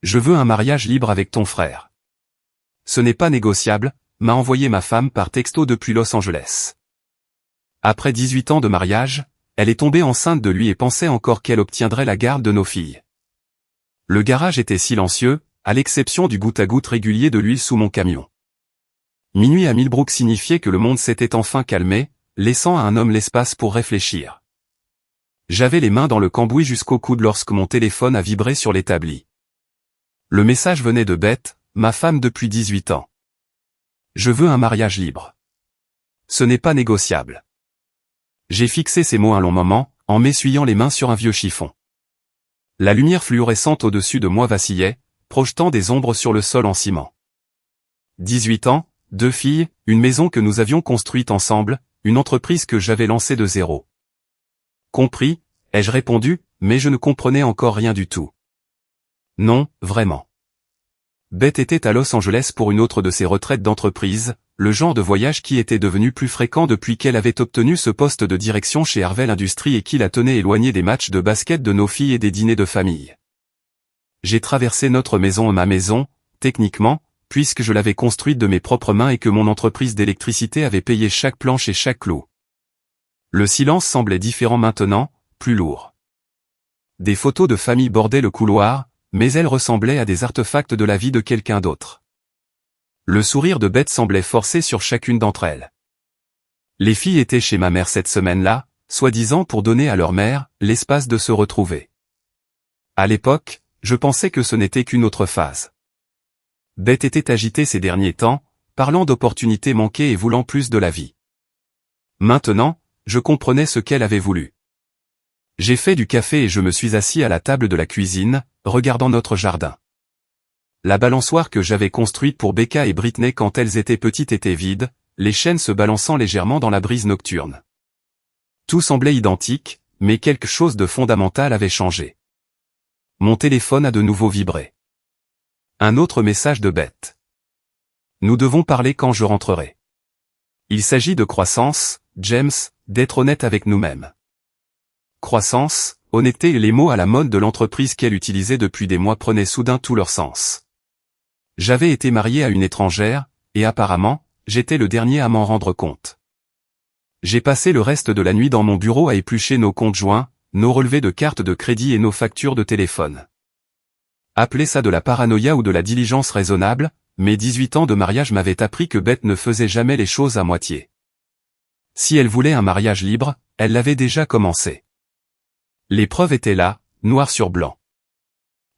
Je veux un mariage libre avec ton frère. Ce n'est pas négociable, m'a envoyé ma femme par texto depuis Los Angeles. Après 18 ans de mariage, elle est tombée enceinte de lui et pensait encore qu'elle obtiendrait la garde de nos filles. Le garage était silencieux, à l'exception du goutte-à-goutte régulier de l'huile sous mon camion. Minuit à Millbrook signifiait que le monde s'était enfin calmé, laissant à un homme l'espace pour réfléchir. J'avais les mains dans le cambouis jusqu'au coude lorsque mon téléphone a vibré sur l'établi. Le message venait de Beth, ma femme depuis 18 ans. Je veux un mariage libre. Ce n'est pas négociable. J'ai fixé ces mots un long moment, en m'essuyant les mains sur un vieux chiffon. La lumière fluorescente au-dessus de moi vacillait, projetant des ombres sur le sol en ciment. 18 ans, 2 filles, une maison que nous avions construite ensemble, une entreprise que j'avais lancée de zéro. Compris, ai-je répondu, mais je ne comprenais encore rien du tout. Non, vraiment. Beth était à Los Angeles pour une autre de ses retraites d'entreprise, le genre de voyage qui était devenu plus fréquent depuis qu'elle avait obtenu ce poste de direction chez Harvel Industries et qui la tenait éloignée des matchs de basket de nos filles et des dîners de famille. J'ai traversé notre maison et ma maison, techniquement, puisque je l'avais construite de mes propres mains et que mon entreprise d'électricité avait payé chaque planche et chaque clou. Le silence semblait différent maintenant, plus lourd. Des photos de famille bordaient le couloir, mais elles ressemblaient à des artefacts de la vie de quelqu'un d'autre. Le sourire de Beth semblait forcé sur chacune d'entre elles. Les filles étaient chez ma mère cette semaine-là, soi-disant pour donner à leur mère l'espace de se retrouver. À l'époque, je pensais que ce n'était qu'une autre phase. Beth était agitée ces derniers temps, parlant d'opportunités manquées et voulant plus de la vie. Maintenant, je comprenais ce qu'elle avait voulu. J'ai fait du café et je me suis assis à la table de la cuisine, regardant notre jardin. La balançoire que j'avais construite pour Becca et Britney quand elles étaient petites était vide, les chaînes se balançant légèrement dans la brise nocturne. Tout semblait identique, mais quelque chose de fondamental avait changé. Mon téléphone a de nouveau vibré. Un autre message de Beth. Nous devons parler quand je rentrerai. Il s'agit de croissance, James, d'être honnête avec nous-mêmes. Croissance, honnêteté et les mots à la mode de l'entreprise qu'elle utilisait depuis des mois prenaient soudain tout leur sens. J'avais été marié à une étrangère, et apparemment, j'étais le dernier à m'en rendre compte. J'ai passé le reste de la nuit dans mon bureau à éplucher nos comptes joints, nos relevés de cartes de crédit et nos factures de téléphone. Appelez ça de la paranoïa ou de la diligence raisonnable, mes 18 ans de mariage m'avaient appris que Beth ne faisait jamais les choses à moitié. Si elle voulait un mariage libre, elle l'avait déjà commencé. Les preuves étaient là, noir sur blanc.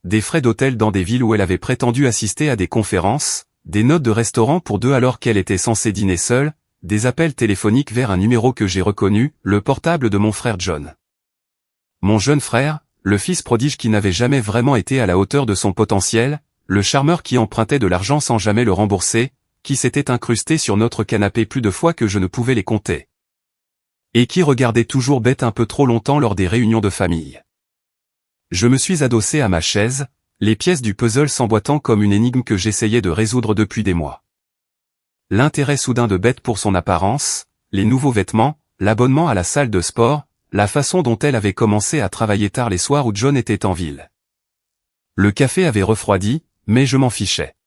Des frais d'hôtel dans des villes où elle avait prétendu assister à des conférences, des notes de restaurant pour deux alors qu'elle était censée dîner seule, des appels téléphoniques vers un numéro que j'ai reconnu, le portable de mon frère John. Mon jeune frère, le fils prodige qui n'avait jamais vraiment été à la hauteur de son potentiel, le charmeur qui empruntait de l'argent sans jamais le rembourser, qui s'était incrusté sur notre canapé plus de fois que je ne pouvais les compter. Et qui regardait toujours Beth un peu trop longtemps lors des réunions de famille. Je me suis adossé à ma chaise, les pièces du puzzle s'emboîtant comme une énigme que j'essayais de résoudre depuis des mois. L'intérêt soudain de Beth pour son apparence, les nouveaux vêtements, l'abonnement à la salle de sport, la façon dont elle avait commencé à travailler tard les soirs où John était en ville. Le café avait refroidi, mais je m'en fichais.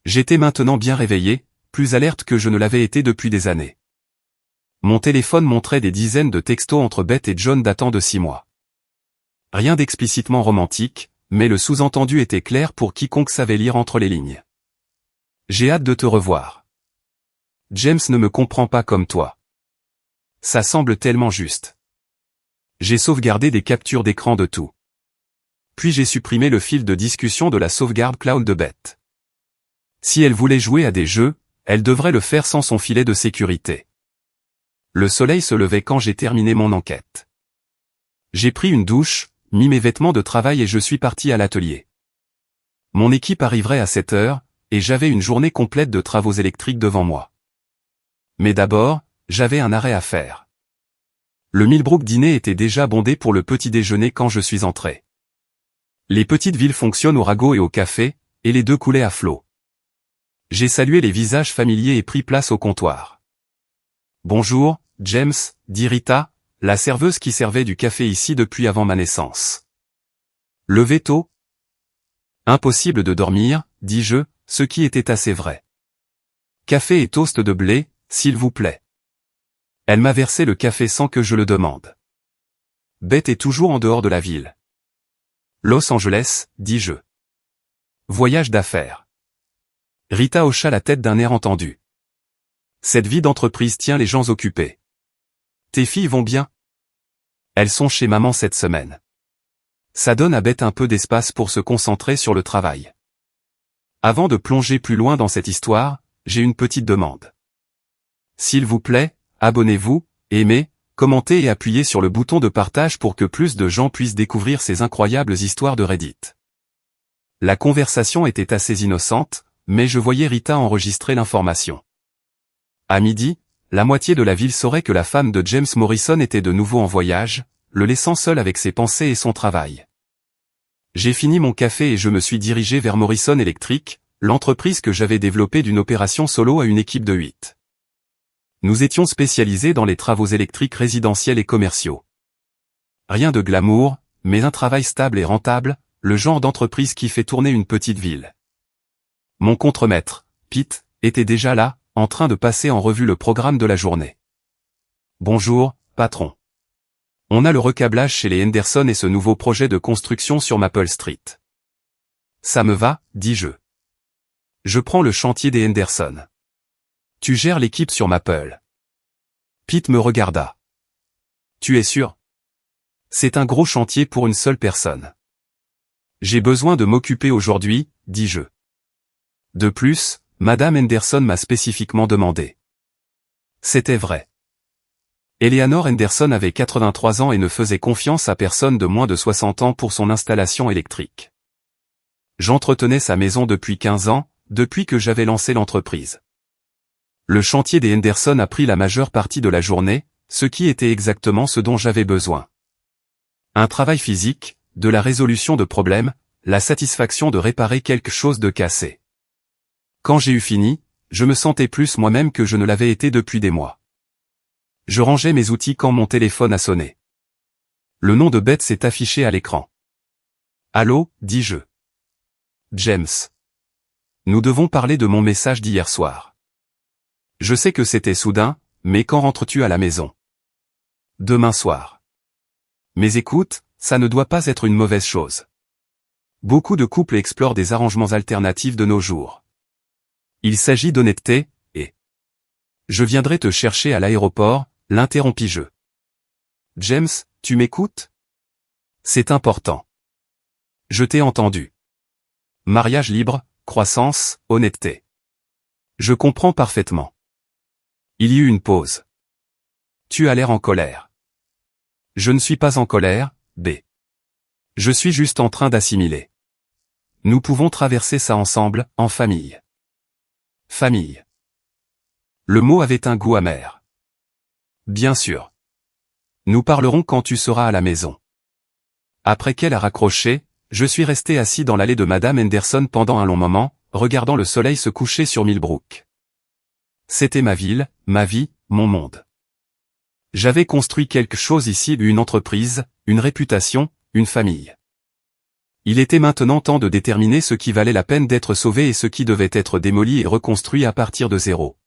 J'étais maintenant bien réveillé, plus alerte que je ne l'avais été depuis des années. Mon téléphone montrait des dizaines de textos entre Beth et John datant de 6 mois. Rien d'explicitement romantique, mais le sous-entendu était clair pour quiconque savait lire entre les lignes. J'ai hâte de te revoir. James ne me comprend pas comme toi. Ça semble tellement juste. J'ai sauvegardé des captures d'écran de tout. Puis j'ai supprimé le fil de discussion de la sauvegarde cloud de Beth. Si elle voulait jouer à des jeux, elle devrait le faire sans son filet de sécurité. Le soleil se levait quand j'ai terminé mon enquête. J'ai pris une douche, mis mes vêtements de travail et je suis parti à l'atelier. Mon équipe arriverait à 7 heures, et j'avais une journée complète de travaux électriques devant moi. Mais d'abord, j'avais un arrêt à faire. Le Millbrook dîner était déjà bondé pour le petit déjeuner quand je suis entré. Les petites villes fonctionnent au ragot et au café, et les deux coulaient à flot. J'ai salué les visages familiers et pris place au comptoir. Bonjour, James, dit Rita, la serveuse qui servait du café ici depuis avant ma naissance. Levé tôt? Impossible de dormir, dis-je, ce qui était assez vrai. Café et toast de blé, s'il vous plaît. Elle m'a versé le café sans que je le demande. Beth est toujours en dehors de la ville. Los Angeles, dis-je. Voyage d'affaires. Rita hocha la tête d'un air entendu. Cette vie d'entreprise tient les gens occupés. Tes filles vont bien? Elles sont chez maman cette semaine. Ça donne à Beth un peu d'espace pour se concentrer sur le travail. Avant de plonger plus loin dans cette histoire, j'ai une petite demande. S'il vous plaît, abonnez-vous, aimez, commentez et appuyez sur le bouton de partage pour que plus de gens puissent découvrir ces incroyables histoires de Reddit. La conversation était assez innocente, mais je voyais Rita enregistrer l'information. À midi, la moitié de la ville saurait que la femme de James Morrison était de nouveau en voyage, le laissant seul avec ses pensées et son travail. J'ai fini mon café et je me suis dirigé vers Morrison Electric, l'entreprise que j'avais développée d'une opération solo à une équipe de 8. Nous étions spécialisés dans les travaux électriques résidentiels et commerciaux. Rien de glamour, mais un travail stable et rentable, le genre d'entreprise qui fait tourner une petite ville. Mon contremaître, Pete, était déjà là, en train de passer en revue le programme de la journée. Bonjour, patron. On a le recablage chez les Henderson et ce nouveau projet de construction sur Maple Street. Ça me va, dis-je. Je prends le chantier des Henderson. Tu gères l'équipe sur Maple. Pete me regarda. Tu es sûr? C'est un gros chantier pour une seule personne. J'ai besoin de m'occuper aujourd'hui, dis-je. De plus, Madame Henderson m'a spécifiquement demandé. C'était vrai. Eleanor Henderson avait 83 ans et ne faisait confiance à personne de moins de 60 ans pour son installation électrique. J'entretenais sa maison depuis 15 ans, depuis que j'avais lancé l'entreprise. Le chantier des Henderson a pris la majeure partie de la journée, ce qui était exactement ce dont j'avais besoin. Un travail physique, de la résolution de problèmes, la satisfaction de réparer quelque chose de cassé. Quand j'ai eu fini, je me sentais plus moi-même que je ne l'avais été depuis des mois. Je rangeais mes outils quand mon téléphone a sonné. Le nom de Beth s'est affiché à l'écran. Allô, dis-je. James. Nous devons parler de mon message d'hier soir. Je sais que c'était soudain, mais quand rentres-tu à la maison? Demain soir. Mais écoute, ça ne doit pas être une mauvaise chose. Beaucoup de couples explorent des arrangements alternatifs de nos jours. Il s'agit d'honnêteté, et... Je viendrai te chercher à l'aéroport, l'interrompis-je. James, tu m'écoutes? C'est important. Je t'ai entendu. Mariage libre, croissance, honnêteté. Je comprends parfaitement. Il y eut une pause. Tu as l'air en colère. Je ne suis pas en colère, B. Je suis juste en train d'assimiler. Nous pouvons traverser ça ensemble, en famille. Famille. Le mot avait un goût amer. Bien sûr. Nous parlerons quand tu seras à la maison. Après qu'elle a raccroché, je suis resté assis dans l'allée de Madame Henderson pendant un long moment, regardant le soleil se coucher sur Millbrook. C'était ma ville, ma vie, mon monde. J'avais construit quelque chose ici, une entreprise, une réputation, une famille. Il était maintenant temps de déterminer ce qui valait la peine d'être sauvé et ce qui devait être démoli et reconstruit à partir de zéro.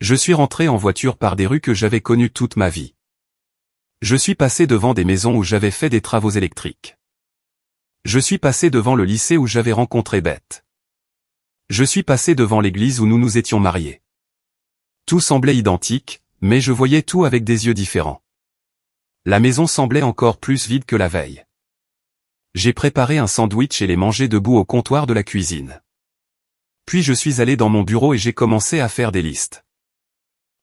Je suis rentré en voiture par des rues que j'avais connues toute ma vie. Je suis passé devant des maisons où j'avais fait des travaux électriques. Je suis passé devant le lycée où j'avais rencontré Beth. Je suis passé devant l'église où nous nous étions mariés. Tout semblait identique, mais je voyais tout avec des yeux différents. La maison semblait encore plus vide que la veille. J'ai préparé un sandwich et l'ai mangé debout au comptoir de la cuisine. Puis je suis allé dans mon bureau et j'ai commencé à faire des listes.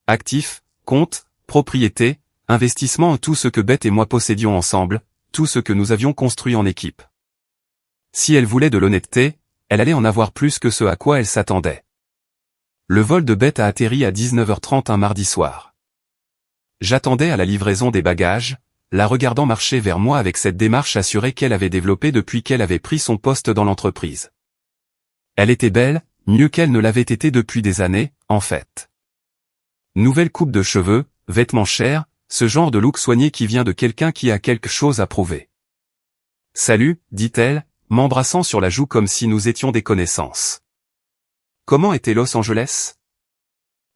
Actifs, comptes, propriétés, investissements, tout ce que Beth et moi possédions ensemble, tout ce que nous avions construit en équipe. Si elle voulait de l'honnêteté, elle allait en avoir plus que ce à quoi elle s'attendait. Le vol de Beth a atterri à 19h30 un mardi soir. J'attendais à la livraison des bagages, la regardant marcher vers moi avec cette démarche assurée qu'elle avait développée depuis qu'elle avait pris son poste dans l'entreprise. Elle était belle, mieux qu'elle ne l'avait été depuis des années, en fait. Nouvelle coupe de cheveux, vêtements chers, ce genre de look soigné qui vient de quelqu'un qui a quelque chose à prouver. « Salut », dit-elle, m'embrassant sur la joue comme si nous étions des connaissances. Comment était Los Angeles?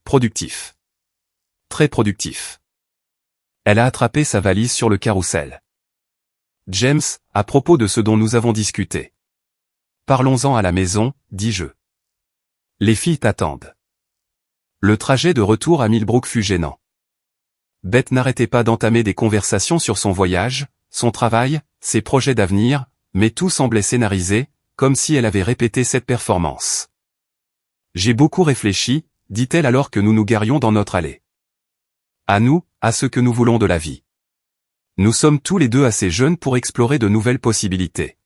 Productif. Très productif. Elle a attrapé sa valise sur le carrousel. James, à propos de ce dont nous avons discuté. Parlons-en à la maison, dis-je. Les filles t'attendent. Le trajet de retour à Millbrook fut gênant. Beth n'arrêtait pas d'entamer des conversations sur son voyage, son travail, ses projets d'avenir, mais tout semblait scénarisé, comme si elle avait répété cette performance. J'ai beaucoup réfléchi, dit-elle alors que nous nous garions dans notre allée. À nous, à ce que nous voulons de la vie. Nous sommes tous les deux assez jeunes pour explorer de nouvelles possibilités.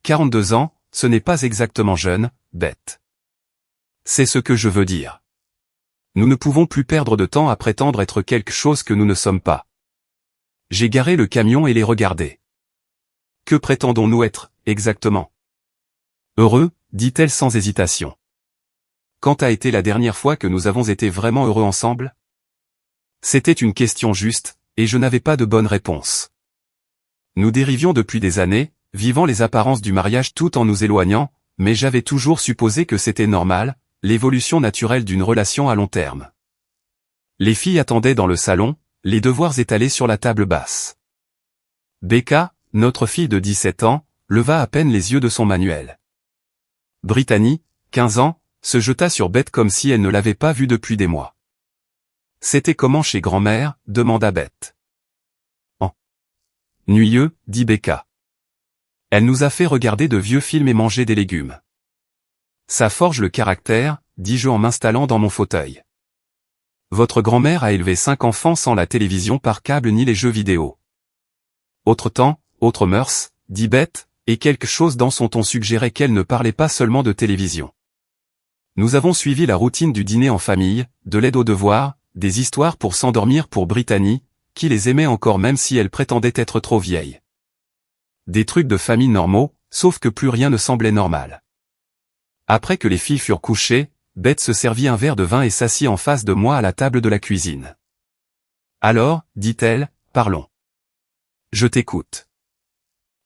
42 ans, ce n'est pas exactement jeune, Beth. C'est ce que je veux dire. Nous ne pouvons plus perdre de temps à prétendre être quelque chose que nous ne sommes pas. J'ai garé le camion et les regardé. Que prétendons-nous être, exactement? Heureux, dit-elle sans hésitation. Quand a été la dernière fois que nous avons été vraiment heureux ensemble? C'était une question juste, et je n'avais pas de bonne réponse. Nous dérivions depuis des années, vivant les apparences du mariage tout en nous éloignant, mais j'avais toujours supposé que c'était normal, l'évolution naturelle d'une relation à long terme. Les filles attendaient dans le salon, les devoirs étalés sur la table basse. Becca, notre fille de 17 ans, leva à peine les yeux de son manuel. Brittany, 15 ans, se jeta sur Beth comme si elle ne l'avait pas vue depuis des mois. C'était comment chez grand-mère, demanda Beth. Ennuyeux, dit Becca. Elle nous a fait regarder de vieux films et manger des légumes. Ça forge le caractère, dis-je en m'installant dans mon fauteuil. Votre grand-mère a élevé 5 enfants sans la télévision par câble ni les jeux vidéo. Autre temps, autre mœurs, dit Beth, et quelque chose dans son ton suggérait qu'elle ne parlait pas seulement de télévision. Nous avons suivi la routine du dîner en famille, de l'aide aux devoirs, des histoires pour s'endormir pour Brittany, qui les aimait encore même si elle prétendait être trop vieille. Des trucs de famille normaux, sauf que plus rien ne semblait normal. Après que les filles furent couchées, Beth se servit un verre de vin et s'assit en face de moi à la table de la cuisine. Alors, dit-elle, parlons. Je t'écoute.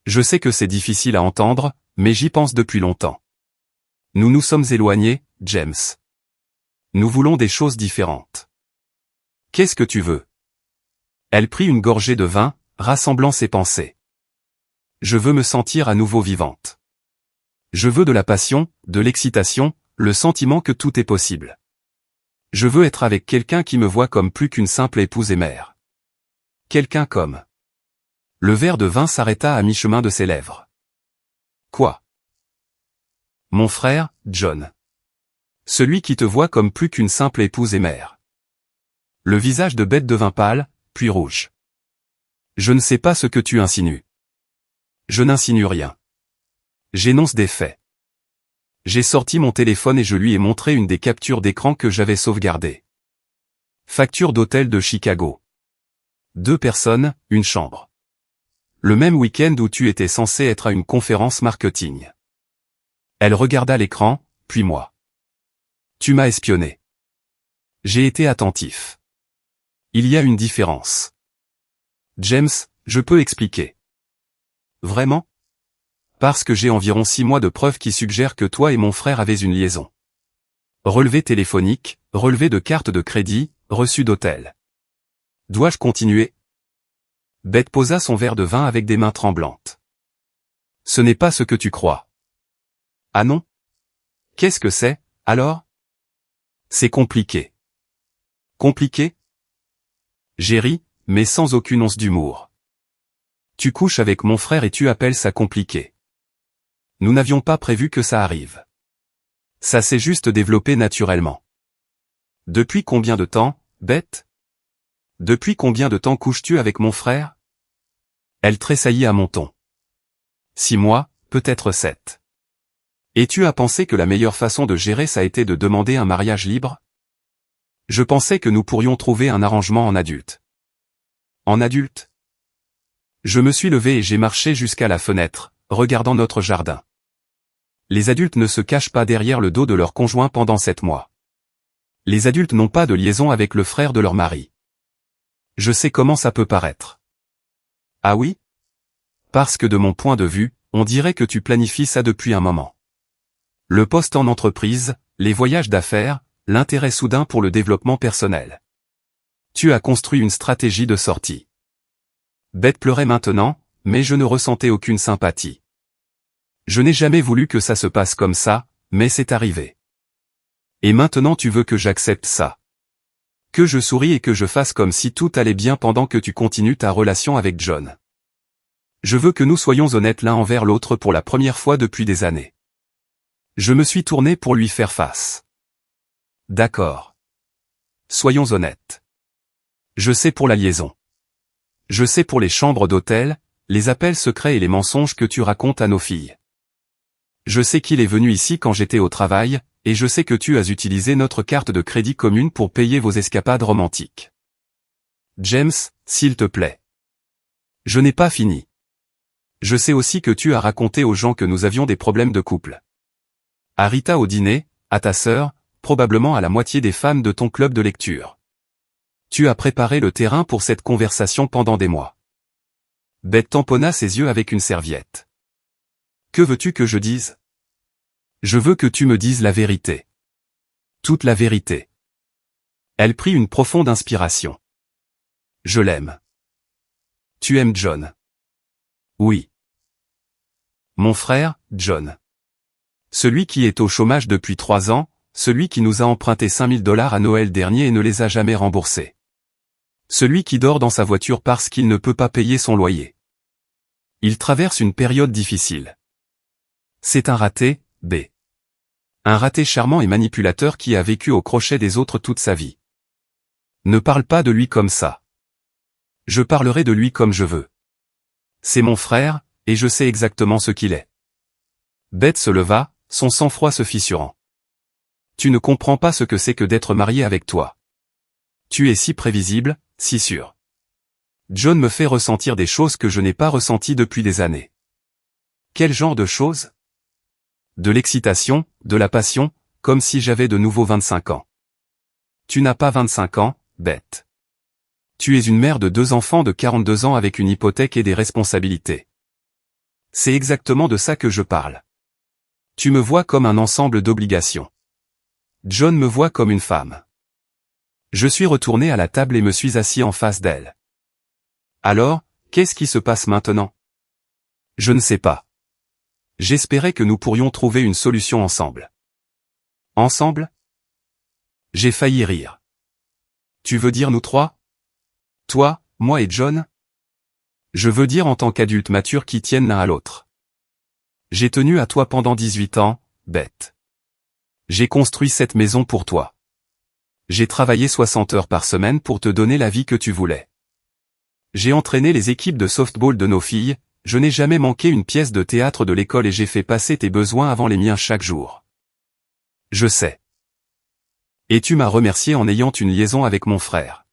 Je sais que c'est difficile à entendre, mais j'y pense depuis longtemps. Nous nous sommes éloignés, James. Nous voulons des choses différentes. Qu'est-ce que tu veux? Elle prit une gorgée de vin, rassemblant ses pensées. Je veux me sentir à nouveau vivante. Je veux de la passion, de l'excitation, le sentiment que tout est possible. Je veux être avec quelqu'un qui me voit comme plus qu'une simple épouse et mère. Quelqu'un comme... Le verre de vin s'arrêta à mi-chemin de ses lèvres. Quoi? Mon frère, John. Celui qui te voit comme plus qu'une simple épouse et mère. Le visage de Beth devint pâle, puis rouge. Je ne sais pas ce que tu insinues. Je n'insinue rien. J'énonce des faits. J'ai sorti mon téléphone et je lui ai montré une des captures d'écran que j'avais sauvegardées. Facture d'hôtel de Chicago. 2 personnes, une chambre. Le même week-end où tu étais censé être à une conférence marketing. Elle regarda l'écran, puis moi. Tu m'as espionné. J'ai été attentif. Il y a une différence. James, je peux expliquer. Vraiment? Parce que j'ai environ 6 mois de preuves qui suggèrent que toi et mon frère avez une liaison. Relevé téléphonique, relevé de carte de crédit, reçu d'hôtel. Dois-je continuer? Beth posa son verre de vin avec des mains tremblantes. Ce n'est pas ce que tu crois. Ah non? Qu'est-ce que c'est, alors? C'est compliqué. Compliqué? J'ai ri, mais sans aucune once d'humour. Tu couches avec mon frère et tu appelles ça compliqué. Nous n'avions pas prévu que ça arrive. Ça s'est juste développé naturellement. Depuis combien de temps, Beth? Depuis combien de temps couches-tu avec mon frère? Elle tressaillit à mon ton. 6 mois, peut-être 7. Et tu as pensé que la meilleure façon de gérer ça a été de demander un mariage libre? Je pensais que nous pourrions trouver un arrangement en adulte. En adulte? Je me suis levé et j'ai marché jusqu'à la fenêtre, regardant notre jardin. Les adultes ne se cachent pas derrière le dos de leur conjoint pendant 7 mois. Les adultes n'ont pas de liaison avec le frère de leur mari. Je sais comment ça peut paraître. Ah oui? Parce que de mon point de vue, on dirait que tu planifies ça depuis un moment. Le poste en entreprise, les voyages d'affaires, l'intérêt soudain pour le développement personnel. Tu as construit une stratégie de sortie. Beth pleurait maintenant, mais je ne ressentais aucune sympathie. Je n'ai jamais voulu que ça se passe comme ça, mais c'est arrivé. Et maintenant tu veux que j'accepte ça. Que je sourie et que je fasse comme si tout allait bien pendant que tu continues ta relation avec John. Je veux que nous soyons honnêtes l'un envers l'autre pour la première fois depuis des années. Je me suis tourné pour lui faire face. D'accord. Soyons honnêtes. Je sais pour la liaison. Je sais pour les chambres d'hôtel, les appels secrets et les mensonges que tu racontes à nos filles. Je sais qu'il est venu ici quand j'étais au travail, et je sais que tu as utilisé notre carte de crédit commune pour payer vos escapades romantiques. James, s'il te plaît. Je n'ai pas fini. Je sais aussi que tu as raconté aux gens que nous avions des problèmes de couple. À Rita au dîner, à ta sœur, probablement à la moitié des femmes de ton club de lecture. Tu as préparé le terrain pour cette conversation pendant des mois. Beth tamponna ses yeux avec une serviette. Que veux-tu que je dise? Je veux que tu me dises la vérité. Toute la vérité. Elle prit une profonde inspiration. Je l'aime. Tu aimes John? Oui. Mon frère, John. Celui qui est au chômage depuis 3 ans, celui qui nous a emprunté $5000 à Noël dernier et ne les a jamais remboursés. Celui qui dort dans sa voiture parce qu'il ne peut pas payer son loyer. Il traverse une période difficile. C'est un raté, B. Un raté charmant et manipulateur qui a vécu au crochet des autres toute sa vie. Ne parle pas de lui comme ça. Je parlerai de lui comme je veux. C'est mon frère, et je sais exactement ce qu'il est. Beth se leva, son sang-froid se fissurant. Tu ne comprends pas ce que c'est que d'être marié avec toi. Tu es si prévisible, si sûr. John me fait ressentir des choses que je n'ai pas ressenties depuis des années. Quel genre de choses? De l'excitation, de la passion, comme si j'avais de nouveau 25 ans. Tu n'as pas 25 ans, Beth. Tu es une mère de 2 enfants de 42 ans avec une hypothèque et des responsabilités. C'est exactement de ça que je parle. Tu me vois comme un ensemble d'obligations. John me voit comme une femme. Je suis retourné à la table et me suis assis en face d'elle. Alors, qu'est-ce qui se passe maintenant? Je ne sais pas. J'espérais que nous pourrions trouver une solution ensemble. Ensemble? J'ai failli rire. Tu veux dire nous trois? Toi, moi et John? Je veux dire en tant qu'adultes matures qui tiennent l'un à l'autre. J'ai tenu à toi pendant 18 ans, Beth. J'ai construit cette maison pour toi. J'ai travaillé 60 heures par semaine pour te donner la vie que tu voulais. J'ai entraîné les équipes de softball de nos filles, je n'ai jamais manqué une pièce de théâtre de l'école et j'ai fait passer tes besoins avant les miens chaque jour. Je sais. Et tu m'as remercié en ayant une liaison avec mon frère.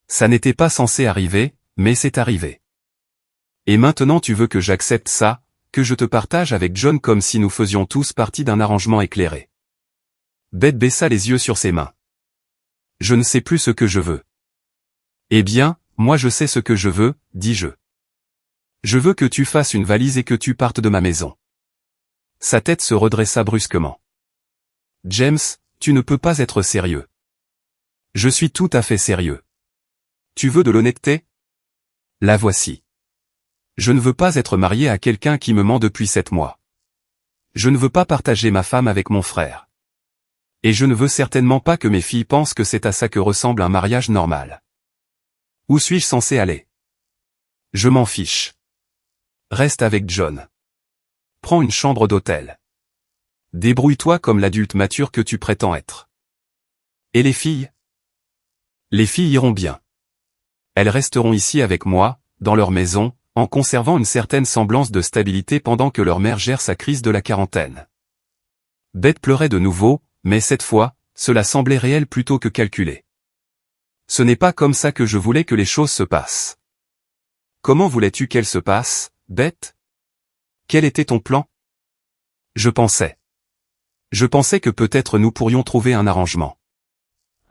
Ça n'était pas censé arriver, mais c'est arrivé. Et maintenant tu veux que j'accepte ça, que je te partage avec John comme si nous faisions tous partie d'un arrangement éclairé. Beth baissa les yeux sur ses mains. Je ne sais plus ce que je veux. Eh bien, moi je sais ce que je veux, dis-je. Je veux que tu fasses une valise et que tu partes de ma maison. Sa tête se redressa brusquement. James, tu ne peux pas être sérieux. Je suis tout à fait sérieux. Tu veux de l'honnêteté? La voici. Je ne veux pas être marié à quelqu'un qui me ment depuis 7 mois. Je ne veux pas partager ma femme avec mon frère. Et je ne veux certainement pas que mes filles pensent que c'est à ça que ressemble un mariage normal. Où suis-je censé aller? Je m'en fiche. Reste avec John. Prends une chambre d'hôtel. Débrouille-toi comme l'adulte mature que tu prétends être. Et les filles? Les filles iront bien. Elles resteront ici avec moi, dans leur maison, en conservant une certaine semblance de stabilité pendant que leur mère gère sa crise de la quarantaine. Beth pleurait de nouveau, mais cette fois, cela semblait réel plutôt que calculé. Ce n'est pas comme ça que je voulais que les choses se passent. Comment voulais-tu qu'elles se passent, Beth? Quel était ton plan? Je pensais que peut-être nous pourrions trouver un arrangement.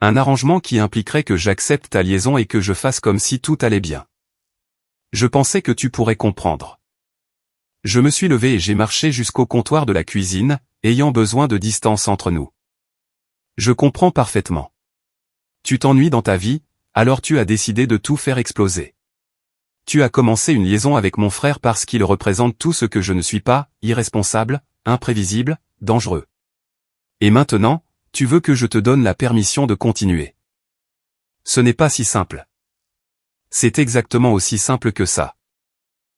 Un arrangement qui impliquerait que j'accepte ta liaison et que je fasse comme si tout allait bien. Je pensais que tu pourrais comprendre. Je me suis levé et j'ai marché jusqu'au comptoir de la cuisine, ayant besoin de distance entre nous. Je comprends parfaitement. Tu t'ennuies dans ta vie, alors tu as décidé de tout faire exploser. Tu as commencé une liaison avec mon frère parce qu'il représente tout ce que je ne suis pas, irresponsable, imprévisible, dangereux. Et maintenant, tu veux que je te donne la permission de continuer. Ce n'est pas si simple. C'est exactement aussi simple que ça.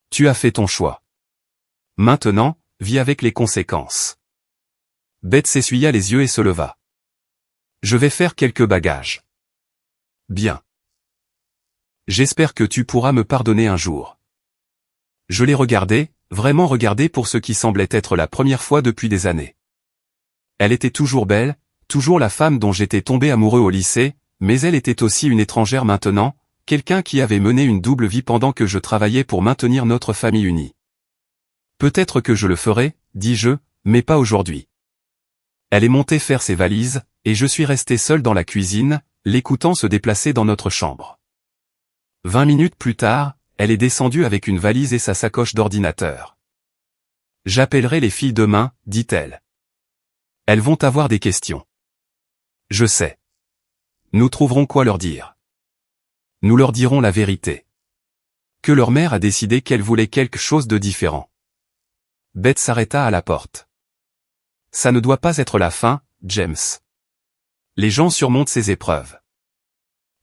Tu as fait ton choix. Maintenant, vis avec les conséquences. Beth s'essuya les yeux et se leva. Je vais faire quelques bagages. Bien. J'espère que tu pourras me pardonner un jour. Je l'ai regardée, vraiment regardée pour ce qui semblait être la première fois depuis des années. Elle était toujours belle, toujours la femme dont j'étais tombé amoureux au lycée, mais elle était aussi une étrangère maintenant, quelqu'un qui avait mené une double vie pendant que je travaillais pour maintenir notre famille unie. Peut-être que je le ferai, dis-je, mais pas aujourd'hui. Elle est montée faire ses valises, et je suis resté seul dans la cuisine, l'écoutant se déplacer dans notre chambre. 20 minutes plus tard, elle est descendue avec une valise et sa sacoche d'ordinateur. J'appellerai les filles demain, dit-elle. Elles vont avoir des questions. Je sais. Nous trouverons quoi leur dire. Nous leur dirons la vérité. Que leur mère a décidé qu'elle voulait quelque chose de différent. Beth s'arrêta à la porte. Ça ne doit pas être la fin, James. Les gens surmontent ces épreuves.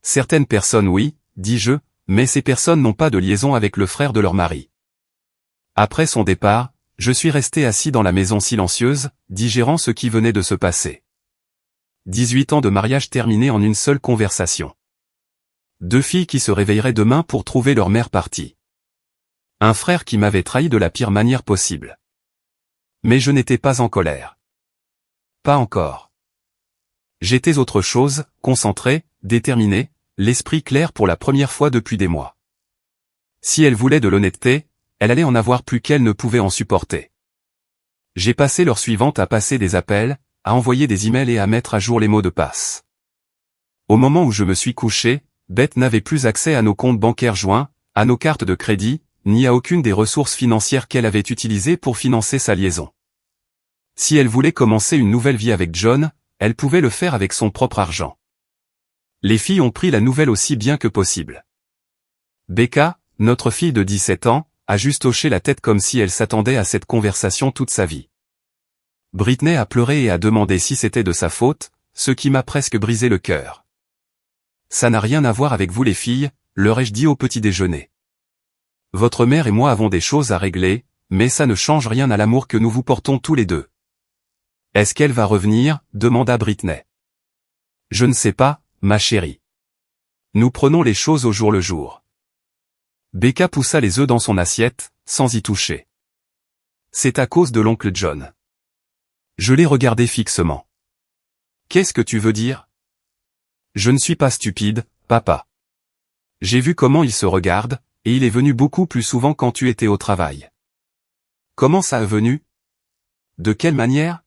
Certaines personnes oui, dis-je, mais ces personnes n'ont pas de liaison avec le frère de leur mari. Après son départ, je suis resté assis dans la maison silencieuse, digérant ce qui venait de se passer. 18 ans de mariage terminés en une seule conversation. 2 filles qui se réveilleraient demain pour trouver leur mère partie. Un frère qui m'avait trahi de la pire manière possible. Mais je n'étais pas en colère. Pas encore. J'étais autre chose, concentré, déterminé, l'esprit clair pour la première fois depuis des mois. Si elle voulait de l'honnêteté, elle allait en avoir plus qu'elle ne pouvait en supporter. J'ai passé l'heure suivante à passer des appels, à envoyer des emails et à mettre à jour les mots de passe. Au moment où je me suis couché, Beth n'avait plus accès à nos comptes bancaires joints, à nos cartes de crédit, ni à aucune des ressources financières qu'elle avait utilisées pour financer sa liaison. Si elle voulait commencer une nouvelle vie avec John, elle pouvait le faire avec son propre argent. Les filles ont pris la nouvelle aussi bien que possible. Becca, notre fille de 17 ans, a juste hoché la tête comme si elle s'attendait à cette conversation toute sa vie. Britney a pleuré et a demandé si c'était de sa faute, ce qui m'a presque brisé le cœur. Ça n'a rien à voir avec vous les filles, leur ai-je dit au petit déjeuner. Votre mère et moi avons des choses à régler, mais ça ne change rien à l'amour que nous vous portons tous les deux. Est-ce qu'elle va revenir, demanda Britney. Je ne sais pas, ma chérie. Nous prenons les choses au jour le jour. Becca poussa les œufs dans son assiette, sans y toucher. C'est à cause de l'oncle John. Je l'ai regardé fixement. Qu'est-ce que tu veux dire? Je ne suis pas stupide, papa. J'ai vu comment il se regarde, et il est venu beaucoup plus souvent quand tu étais au travail. Comment ça est venu? De quelle manière?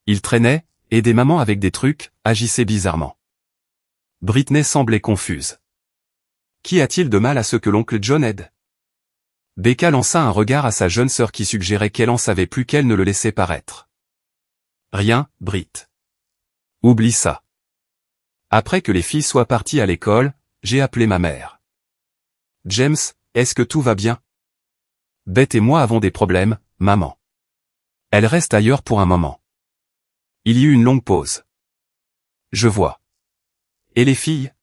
Il traînait, aidait maman avec des trucs, agissait bizarrement. Britney semblait confuse. Qu'y a-t-il de mal à ce que l'oncle John aide? Becca lança un regard à sa jeune sœur qui suggérait qu'elle en savait plus qu'elle ne le laissait paraître. Rien, Brit. Oublie ça. Après que les filles soient parties à l'école, j'ai appelé ma mère. James, est-ce que tout va bien? Beth et moi avons des problèmes, maman. Elle reste ailleurs pour un moment. Il y eut une longue pause. Je vois. Et les filles?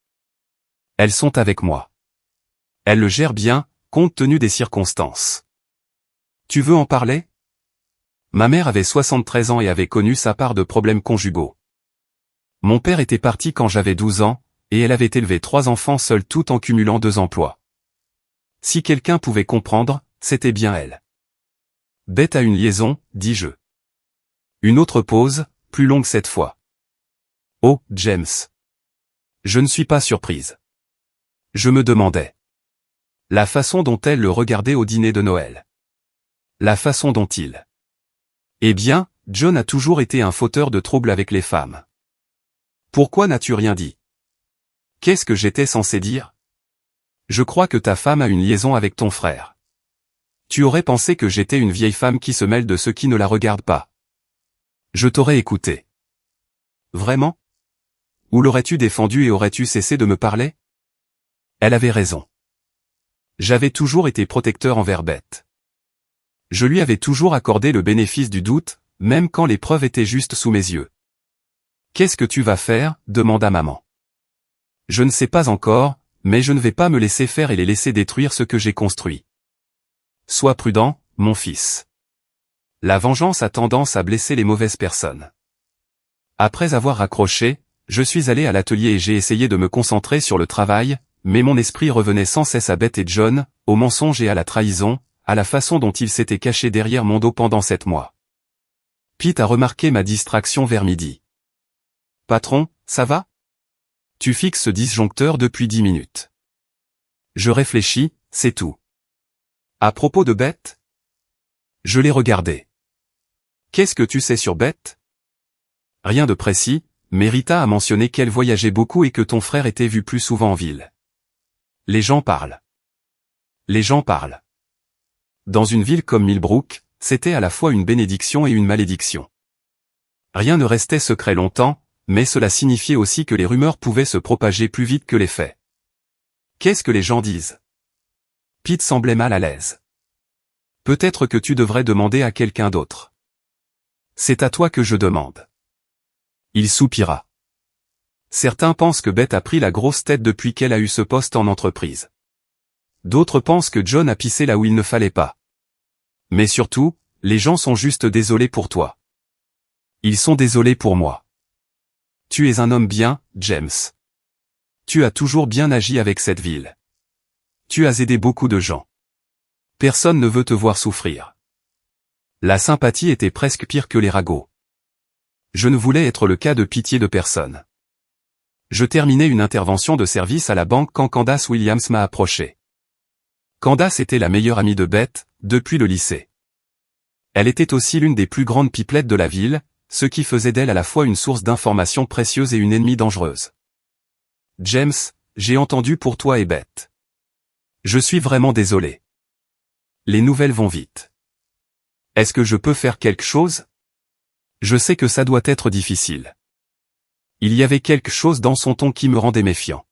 Elles sont avec moi. Elles le gèrent bien, compte tenu des circonstances. Tu veux en parler? Ma mère avait 73 ans et avait connu sa part de problèmes conjugaux. Mon père était parti quand j'avais 12 ans, et elle avait élevé 3 enfants seule tout en cumulant 2 emplois. Si quelqu'un pouvait comprendre, c'était bien elle. Beth a une liaison, dis-je. Une autre pause, plus longue cette fois. Oh, James. Je ne suis pas surprise. Je me demandais. La façon dont elle le regardait au dîner de Noël. La façon dont il... Eh bien, John a toujours été un fauteur de troubles avec les femmes. Pourquoi n'as-tu rien dit? Qu'est-ce que j'étais censé dire? Je crois que ta femme a une liaison avec ton frère. Tu aurais pensé que j'étais une vieille femme qui se mêle de ceux qui ne la regardent pas. Je t'aurais écouté. Vraiment? Ou l'aurais-tu défendu et aurais-tu cessé de me parler? Elle avait raison. J'avais toujours été protecteur envers Beth. Je lui avais toujours accordé le bénéfice du doute, même quand les preuves étaient juste sous mes yeux. Qu'est-ce que tu vas faire? Demanda maman. Je ne sais pas encore, mais je ne vais pas me laisser faire et les laisser détruire ce que j'ai construit. Sois prudent, mon fils. La vengeance a tendance à blesser les mauvaises personnes. Après avoir raccroché, je suis allé à l'atelier et j'ai essayé de me concentrer sur le travail, mais mon esprit revenait sans cesse à Beth et John, aux mensonges et à la trahison, à la façon dont ils s'étaient cachés derrière mon dos pendant 7 mois. Pete a remarqué ma distraction vers midi. Patron, ça va? Tu fixes ce disjoncteur depuis 10 minutes. Je réfléchis, c'est tout. À propos de Beth? Je l'ai regardé. Qu'est-ce que tu sais sur Beth? Rien de précis, mais Rita a mentionné qu'elle voyageait beaucoup et que ton frère était vu plus souvent en ville. Les gens parlent. Les gens parlent. Dans une ville comme Millbrook, c'était à la fois une bénédiction et une malédiction. Rien ne restait secret longtemps, mais cela signifiait aussi que les rumeurs pouvaient se propager plus vite que les faits. Qu'est-ce que les gens disent? Pete semblait mal à l'aise. Peut-être que tu devrais demander à quelqu'un d'autre. C'est à toi que je demande. Il soupira. Certains pensent que Beth a pris la grosse tête depuis qu'elle a eu ce poste en entreprise. D'autres pensent que John a pissé là où il ne fallait pas. Mais surtout, les gens sont juste désolés pour toi. Ils sont désolés pour moi. Tu es un homme bien, James. Tu as toujours bien agi avec cette ville. Tu as aidé beaucoup de gens. Personne ne veut te voir souffrir. La sympathie était presque pire que les ragots. Je ne voulais être le cas de pitié de personne. Je terminais une intervention de service à la banque quand Candace Williams m'a approché. Candace était la meilleure amie de Beth, depuis le lycée. Elle était aussi l'une des plus grandes pipelettes de la ville, ce qui faisait d'elle à la fois une source d'informations précieuses et une ennemie dangereuse. James, j'ai entendu pour toi et Beth. Je suis vraiment désolé. Les nouvelles vont vite. Est-ce que je peux faire quelque chose? Je sais que ça doit être difficile. Il y avait quelque chose dans son ton qui me rendait méfiant.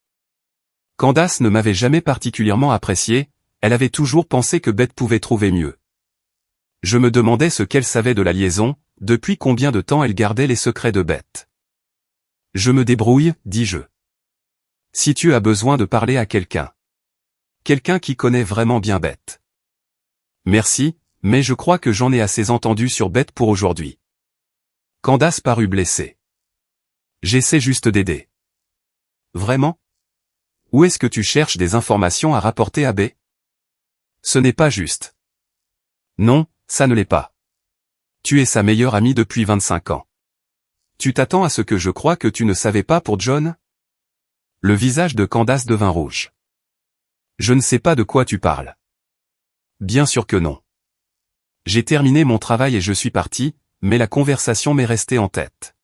Candace ne m'avait jamais particulièrement apprécié, elle avait toujours pensé que Beth pouvait trouver mieux. Je me demandais ce qu'elle savait de la liaison, depuis combien de temps elle gardait les secrets de Beth. Je me débrouille, dis-je. Si tu as besoin de parler à quelqu'un. Quelqu'un qui connaît vraiment bien Beth. Merci, mais je crois que j'en ai assez entendu sur Beth pour aujourd'hui. Candace parut blessée. J'essaie juste d'aider. Vraiment? Où est-ce que tu cherches des informations à rapporter à B? Ce n'est pas juste. Non, ça ne l'est pas. Tu es sa meilleure amie depuis 25 ans. Tu t'attends à ce que je croie que tu ne savais pas pour John? Le visage de Candace devint rouge. Je ne sais pas de quoi tu parles. Bien sûr que non. J'ai terminé mon travail et je suis parti, mais la conversation m'est restée en tête.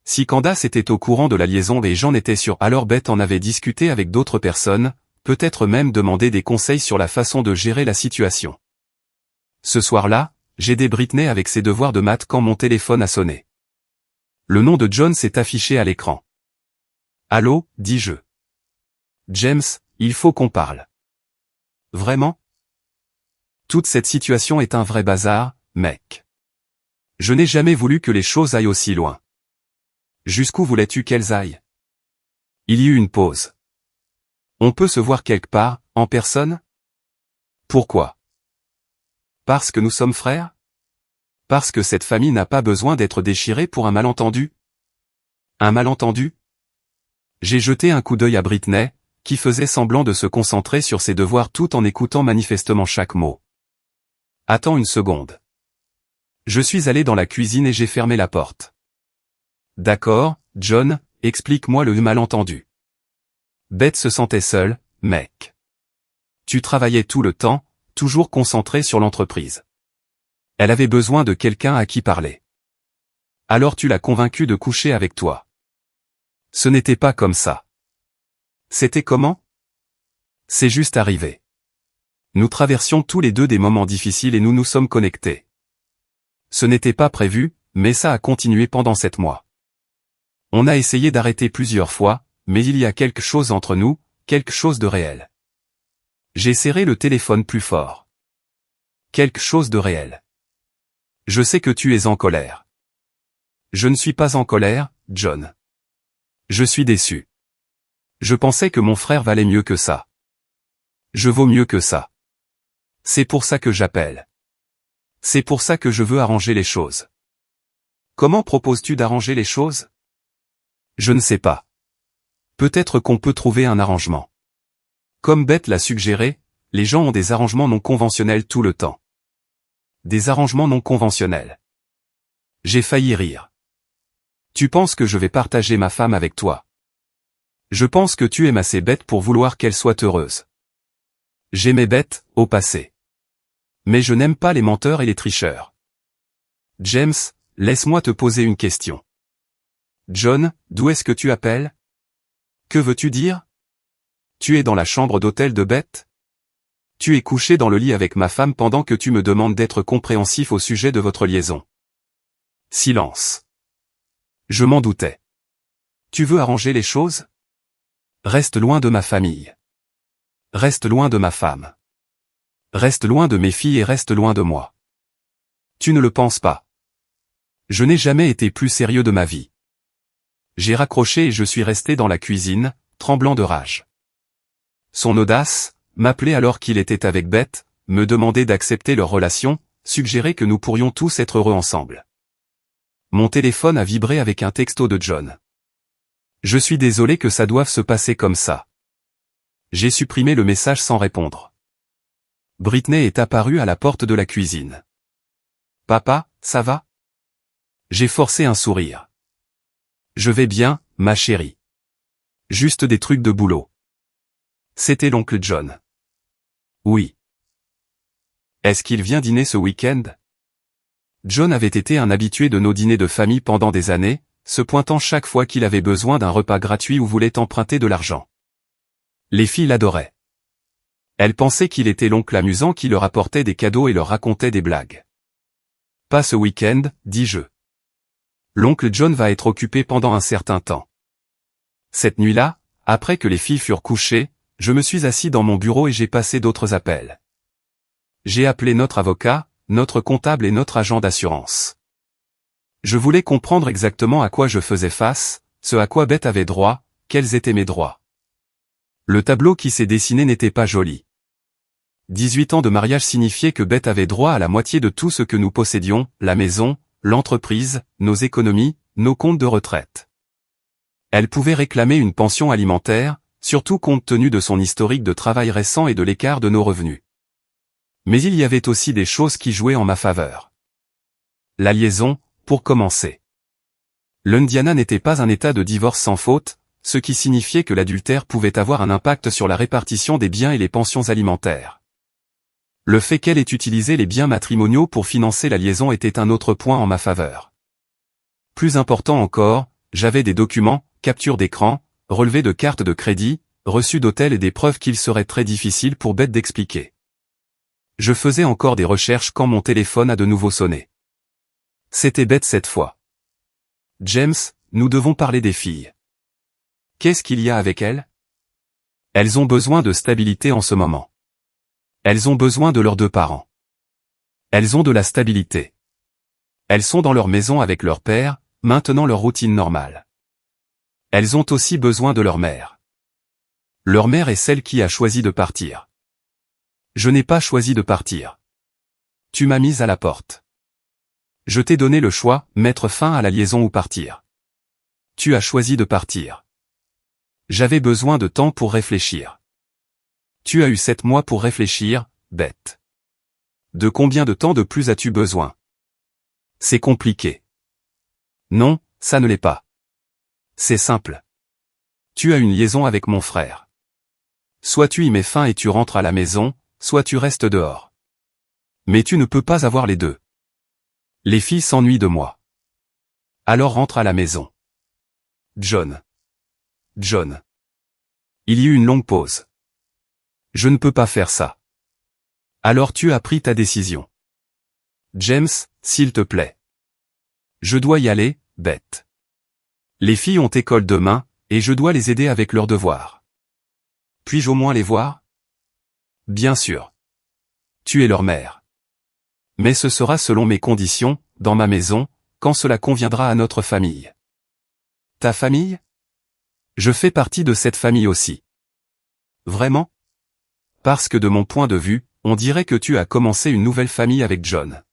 Si Candace était au courant de la liaison et j'en étais sûr, alors Beth en avait discuté avec d'autres personnes, peut-être même demandé des conseils sur la façon de gérer la situation. Ce soir-là, j'ai aidé Britney avec ses devoirs de maths quand mon téléphone a sonné. Le nom de John s'est affiché à l'écran. Allô, dis-je. James, il faut qu'on parle. Vraiment? Toute cette situation est un vrai bazar, mec. Je n'ai jamais voulu que les choses aillent aussi loin. Jusqu'où voulais-tu qu'elles aillent? Il y eut une pause. On peut se voir quelque part, en personne? Pourquoi? Parce que nous sommes frères? Parce que cette famille n'a pas besoin d'être déchirée pour un malentendu? Un malentendu? J'ai jeté un coup d'œil à Britney, qui faisait semblant de se concentrer sur ses devoirs tout en écoutant manifestement chaque mot. Attends une seconde. Je suis allé dans la cuisine et j'ai fermé la porte. D'accord, John, explique-moi le malentendu. Beth se sentait seule, mec. Tu travaillais tout le temps, toujours concentré sur l'entreprise. Elle avait besoin de quelqu'un à qui parler. Alors tu l'as convaincue de coucher avec toi. Ce n'était pas comme ça. C'était comment? C'est juste arrivé. Nous traversions tous les deux des moments difficiles et nous nous sommes connectés. Ce n'était pas prévu, mais ça a continué pendant 7 mois. On a essayé d'arrêter plusieurs fois, mais il y a quelque chose entre nous, quelque chose de réel. J'ai serré le téléphone plus fort. Quelque chose de réel. Je sais que tu es en colère. Je ne suis pas en colère, John. Je suis déçu. Je pensais que mon frère valait mieux que ça. Je vaux mieux que ça. C'est pour ça que j'appelle. C'est pour ça que je veux arranger les choses. Comment proposes-tu d'arranger les choses? Je ne sais pas. Peut-être qu'on peut trouver un arrangement. Comme Beth l'a suggéré, les gens ont des arrangements non conventionnels tout le temps. Des arrangements non conventionnels. J'ai failli rire. Tu penses que je vais partager ma femme avec toi? Je pense que tu aimes assez Beth pour vouloir qu'elle soit heureuse. J'aimais Beth, au passé. Mais je n'aime pas les menteurs et les tricheurs. James, laisse-moi te poser une question. John, d'où est-ce que tu appelles? Que veux-tu dire? Tu es dans la chambre d'hôtel de Beth? Tu es couché dans le lit avec ma femme pendant que tu me demandes d'être compréhensif au sujet de votre liaison. Silence. Je m'en doutais. Tu veux arranger les choses? Reste loin de ma famille. Reste loin de ma femme. Reste loin de mes filles et reste loin de moi. Tu ne le penses pas. Je n'ai jamais été plus sérieux de ma vie. J'ai raccroché et je suis resté dans la cuisine, tremblant de rage. Son audace, m'appeler alors qu'il était avec Beth, me demander d'accepter leur relation, suggérer que nous pourrions tous être heureux ensemble. Mon téléphone a vibré avec un texto de John. Je suis désolé que ça doive se passer comme ça. J'ai supprimé le message sans répondre. Britney est apparue à la porte de la cuisine. Papa, ça va? J'ai forcé un sourire. Je vais bien, ma chérie. Juste des trucs de boulot. C'était l'oncle John. Oui. Est-ce qu'il vient dîner ce week-end? John avait été un habitué de nos dîners de famille pendant des années, se pointant chaque fois qu'il avait besoin d'un repas gratuit ou voulait emprunter de l'argent. Les filles l'adoraient. Elles pensaient qu'il était l'oncle amusant qui leur apportait des cadeaux et leur racontait des blagues. Pas ce week-end, dis-je. L'oncle John va être occupé pendant un certain temps. Cette nuit-là, après que les filles furent couchées, je me suis assis dans mon bureau et j'ai passé d'autres appels. J'ai appelé notre avocat, notre comptable et notre agent d'assurance. Je voulais comprendre exactement à quoi je faisais face, ce à quoi Beth avait droit, quels étaient mes droits. Le tableau qui s'est dessiné n'était pas joli. 18 ans de mariage signifiait que Beth avait droit à la moitié de tout ce que nous possédions, la maison, l'entreprise, nos économies, nos comptes de retraite. Elle pouvait réclamer une pension alimentaire, surtout compte tenu de son historique de travail récent et de l'écart de nos revenus. Mais il y avait aussi des choses qui jouaient en ma faveur. La liaison, pour commencer. L'Indiana n'était pas un état de divorce sans faute, ce qui signifiait que l'adultère pouvait avoir un impact sur la répartition des biens et les pensions alimentaires. Le fait qu'elle ait utilisé les biens matrimoniaux pour financer la liaison était un autre point en ma faveur. Plus important encore, j'avais des documents, captures d'écran, relevés de cartes de crédit, reçus d'hôtel et des preuves qu'il serait très difficile pour Beth d'expliquer. Je faisais encore des recherches quand mon téléphone a de nouveau sonné. C'était Beth cette fois. James, nous devons parler des filles. Qu'est-ce qu'il y a avec elles? Elles ont besoin de stabilité en ce moment. Elles ont besoin de leurs deux parents. Elles ont de la stabilité. Elles sont dans leur maison avec leur père, maintenant leur routine normale. Elles ont aussi besoin de leur mère. Leur mère est celle qui a choisi de partir. Je n'ai pas choisi de partir. Tu m'as mise à la porte. Je t'ai donné le choix, mettre fin à la liaison ou partir. Tu as choisi de partir. J'avais besoin de temps pour réfléchir. Tu as eu 7 mois pour réfléchir, Beth. De combien de temps de plus as-tu besoin? C'est compliqué. Non, ça ne l'est pas. C'est simple. Tu as une liaison avec mon frère. Soit tu y mets fin et tu rentres à la maison, soit tu restes dehors. Mais tu ne peux pas avoir les deux. Les filles s'ennuient de moi. Alors rentre à la maison. John. John. Il y eut une longue pause. Je ne peux pas faire ça. Alors tu as pris ta décision. James, s'il te plaît. Je dois y aller, Beth. Les filles ont école demain, et je dois les aider avec leurs devoirs. Puis-je au moins les voir? Bien sûr. Tu es leur mère. Mais ce sera selon mes conditions, dans ma maison, quand cela conviendra à notre famille. Ta famille? Je fais partie de cette famille aussi. Vraiment? Parce que de mon point de vue, on dirait que tu as commencé une nouvelle famille avec John.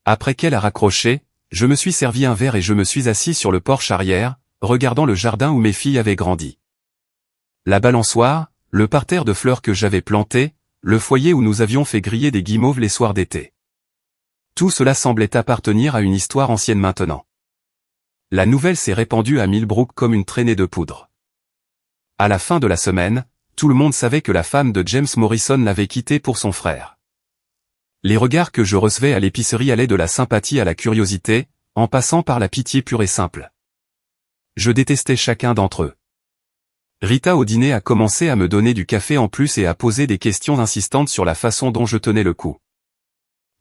Après qu'elle a raccroché, je me suis servi un verre et je me suis assis sur le porche arrière, regardant le jardin où mes filles avaient grandi. La balançoire, le parterre de fleurs que j'avais planté, le foyer où nous avions fait griller des guimauves les soirs d'été. Tout cela semblait appartenir à une histoire ancienne maintenant. La nouvelle s'est répandue à Millbrook comme une traînée de poudre. À la fin de la semaine, tout le monde savait que la femme de James Morrison l'avait quitté pour son frère. Les regards que je recevais à l'épicerie allaient de la sympathie à la curiosité, en passant par la pitié pure et simple. Je détestais chacun d'entre eux. Rita au dîner a commencé à me donner du café en plus et à poser des questions insistantes sur la façon dont je tenais le coup.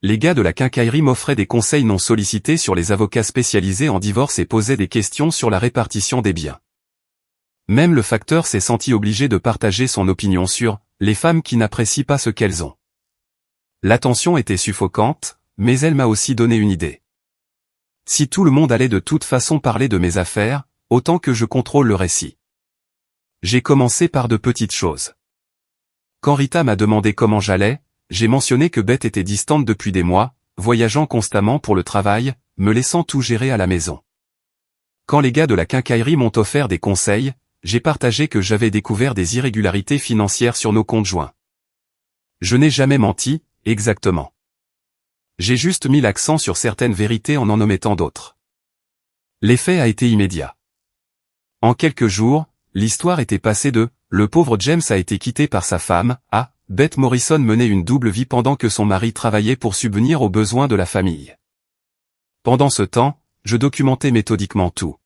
Les gars de la quincaillerie m'offraient des conseils non sollicités sur les avocats spécialisés en divorce et posaient des questions sur la répartition des biens. Même le facteur s'est senti obligé de partager son opinion sur « les femmes qui n'apprécient pas ce qu'elles ont ». L'attention était suffocante, mais elle m'a aussi donné une idée. Si tout le monde allait de toute façon parler de mes affaires, autant que je contrôle le récit. J'ai commencé par de petites choses. Quand Rita m'a demandé comment j'allais, j'ai mentionné que Beth était distante depuis des mois, voyageant constamment pour le travail, me laissant tout gérer à la maison. Quand les gars de la quincaillerie m'ont offert des conseils, j'ai partagé que j'avais découvert des irrégularités financières sur nos comptes joints. Je n'ai jamais menti, exactement. J'ai juste mis l'accent sur certaines vérités en omettant d'autres. L'effet a été immédiat. En quelques jours, l'histoire était passée de « le pauvre James a été quitté par sa femme » à « Beth Morrison menait une double vie pendant que son mari travaillait pour subvenir aux besoins de la famille ». Pendant ce temps, je documentais méthodiquement tout.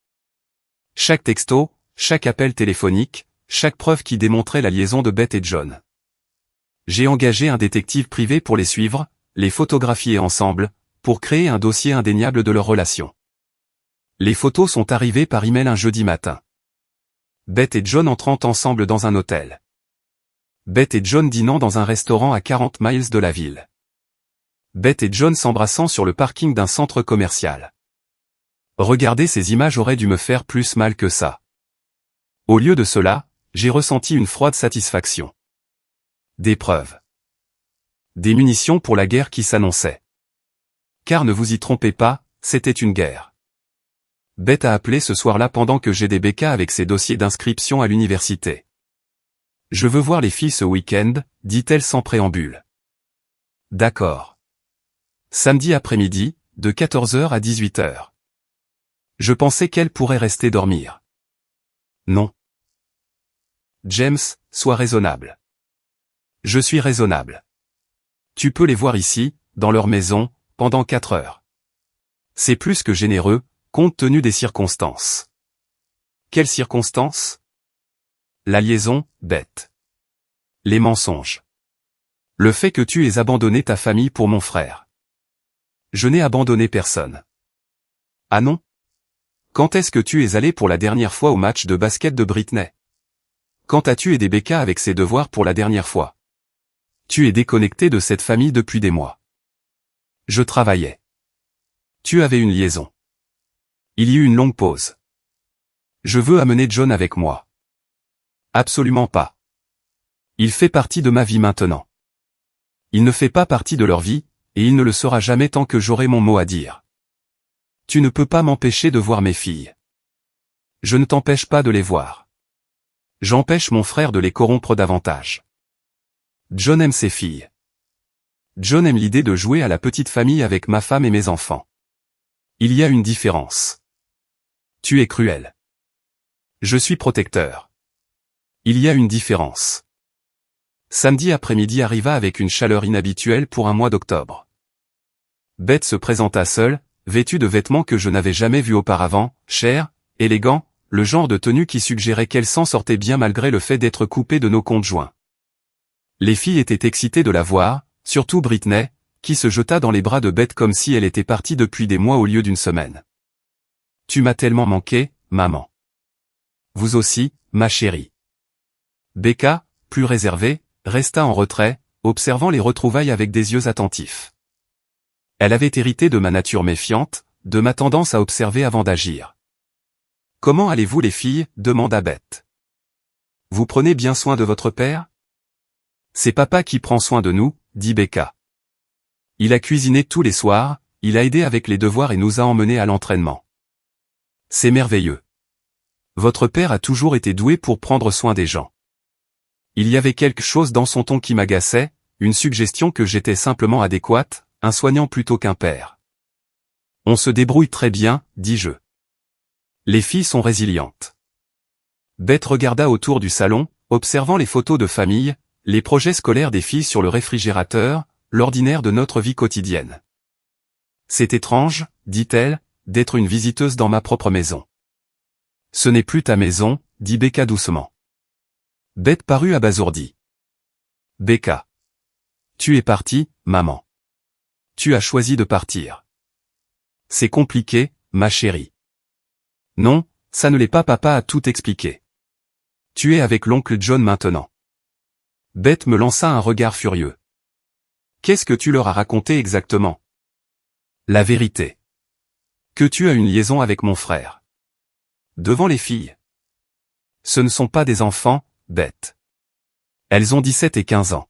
Chaque texto, chaque appel téléphonique, chaque preuve qui démontrait la liaison de Beth et John. J'ai engagé un détective privé pour les suivre, les photographier ensemble, pour créer un dossier indéniable de leur relation. Les photos sont arrivées par email un jeudi matin. Beth et John entrant ensemble dans un hôtel. Beth et John dînant dans un restaurant à 40 miles de la ville. Beth et John s'embrassant sur le parking d'un centre commercial. Regarder ces images aurait dû me faire plus mal que ça. Au lieu de cela, j'ai ressenti une froide satisfaction. Des preuves. Des munitions pour la guerre qui s'annonçait. Car ne vous y trompez pas, c'était une guerre. Beth a appelé ce soir-là pendant que j'ai des bécas avec ses dossiers d'inscription à l'université. Je veux voir les filles ce week-end, dit-elle sans préambule. D'accord. Samedi après-midi, de 14h à 18h. Je pensais qu'elle pourrait rester dormir. Non. James, sois raisonnable. Je suis raisonnable. Tu peux les voir ici, dans leur maison, pendant 4 heures. C'est plus que généreux, compte tenu des circonstances. Quelles circonstances? La liaison, Beth. Les mensonges. Le fait que tu aies abandonné ta famille pour mon frère. Je n'ai abandonné personne. Ah non? Quand est-ce que tu es allé pour la dernière fois au match de basket de Britney? Quand as-tu aidé Becca avec ses devoirs pour la dernière fois? Tu es déconnecté de cette famille depuis des mois. Je travaillais. Tu avais une liaison. Il y eut une longue pause. Je veux amener John avec moi. Absolument pas. Il fait partie de ma vie maintenant. Il ne fait pas partie de leur vie, et il ne le sera jamais tant que j'aurai mon mot à dire. Tu ne peux pas m'empêcher de voir mes filles. Je ne t'empêche pas de les voir. J'empêche mon frère de les corrompre davantage. John aime ses filles. John aime l'idée de jouer à la petite famille avec ma femme et mes enfants. Il y a une différence. Tu es cruel. Je suis protecteur. Il y a une différence. Samedi après-midi arriva avec une chaleur inhabituelle pour un mois d'octobre. Beth se présenta seule, vêtue de vêtements que je n'avais jamais vus auparavant, chers, élégants, le genre de tenue qui suggérait qu'elle s'en sortait bien malgré le fait d'être coupée de nos comptes joints. Les filles étaient excitées de la voir, surtout Britney, qui se jeta dans les bras de Beth comme si elle était partie depuis des mois au lieu d'une semaine. Tu m'as tellement manqué, maman. Vous aussi, ma chérie. Becca, plus réservée, resta en retrait, observant les retrouvailles avec des yeux attentifs. Elle avait hérité de ma nature méfiante, de ma tendance à observer avant d'agir. « Comment allez-vous les filles » demanda Beth. « Vous prenez bien soin de votre père ?»« C'est papa qui prend soin de nous » dit Becca. « Il a cuisiné tous les soirs, il a aidé avec les devoirs et nous a emmenés à l'entraînement. C'est merveilleux. Votre père a toujours été doué pour prendre soin des gens. » Il y avait quelque chose dans son ton qui m'agaçait, une suggestion que j'étais simplement adéquate, un soignant plutôt qu'un père. « On se débrouille très bien, dis-je. Les filles sont résilientes. » Beth regarda autour du salon, observant les photos de famille, les projets scolaires des filles sur le réfrigérateur, l'ordinaire de notre vie quotidienne. « C'est étrange, dit-elle, d'être une visiteuse dans ma propre maison. »« Ce n'est plus ta maison, dit Becca doucement. » Beth parut abasourdie. « Becca. Tu es partie, maman. Tu as choisi de partir. C'est compliqué, ma chérie. » « Non, ça ne l'est pas, papa a tout expliqué. Tu es avec l'oncle John maintenant. » Beth me lança un regard furieux. « Qu'est-ce que tu leur as raconté exactement ? » « La vérité. Que tu as une liaison avec mon frère. » Devant les filles. Ce ne sont pas des enfants, Beth. Elles ont 17 et 15 ans.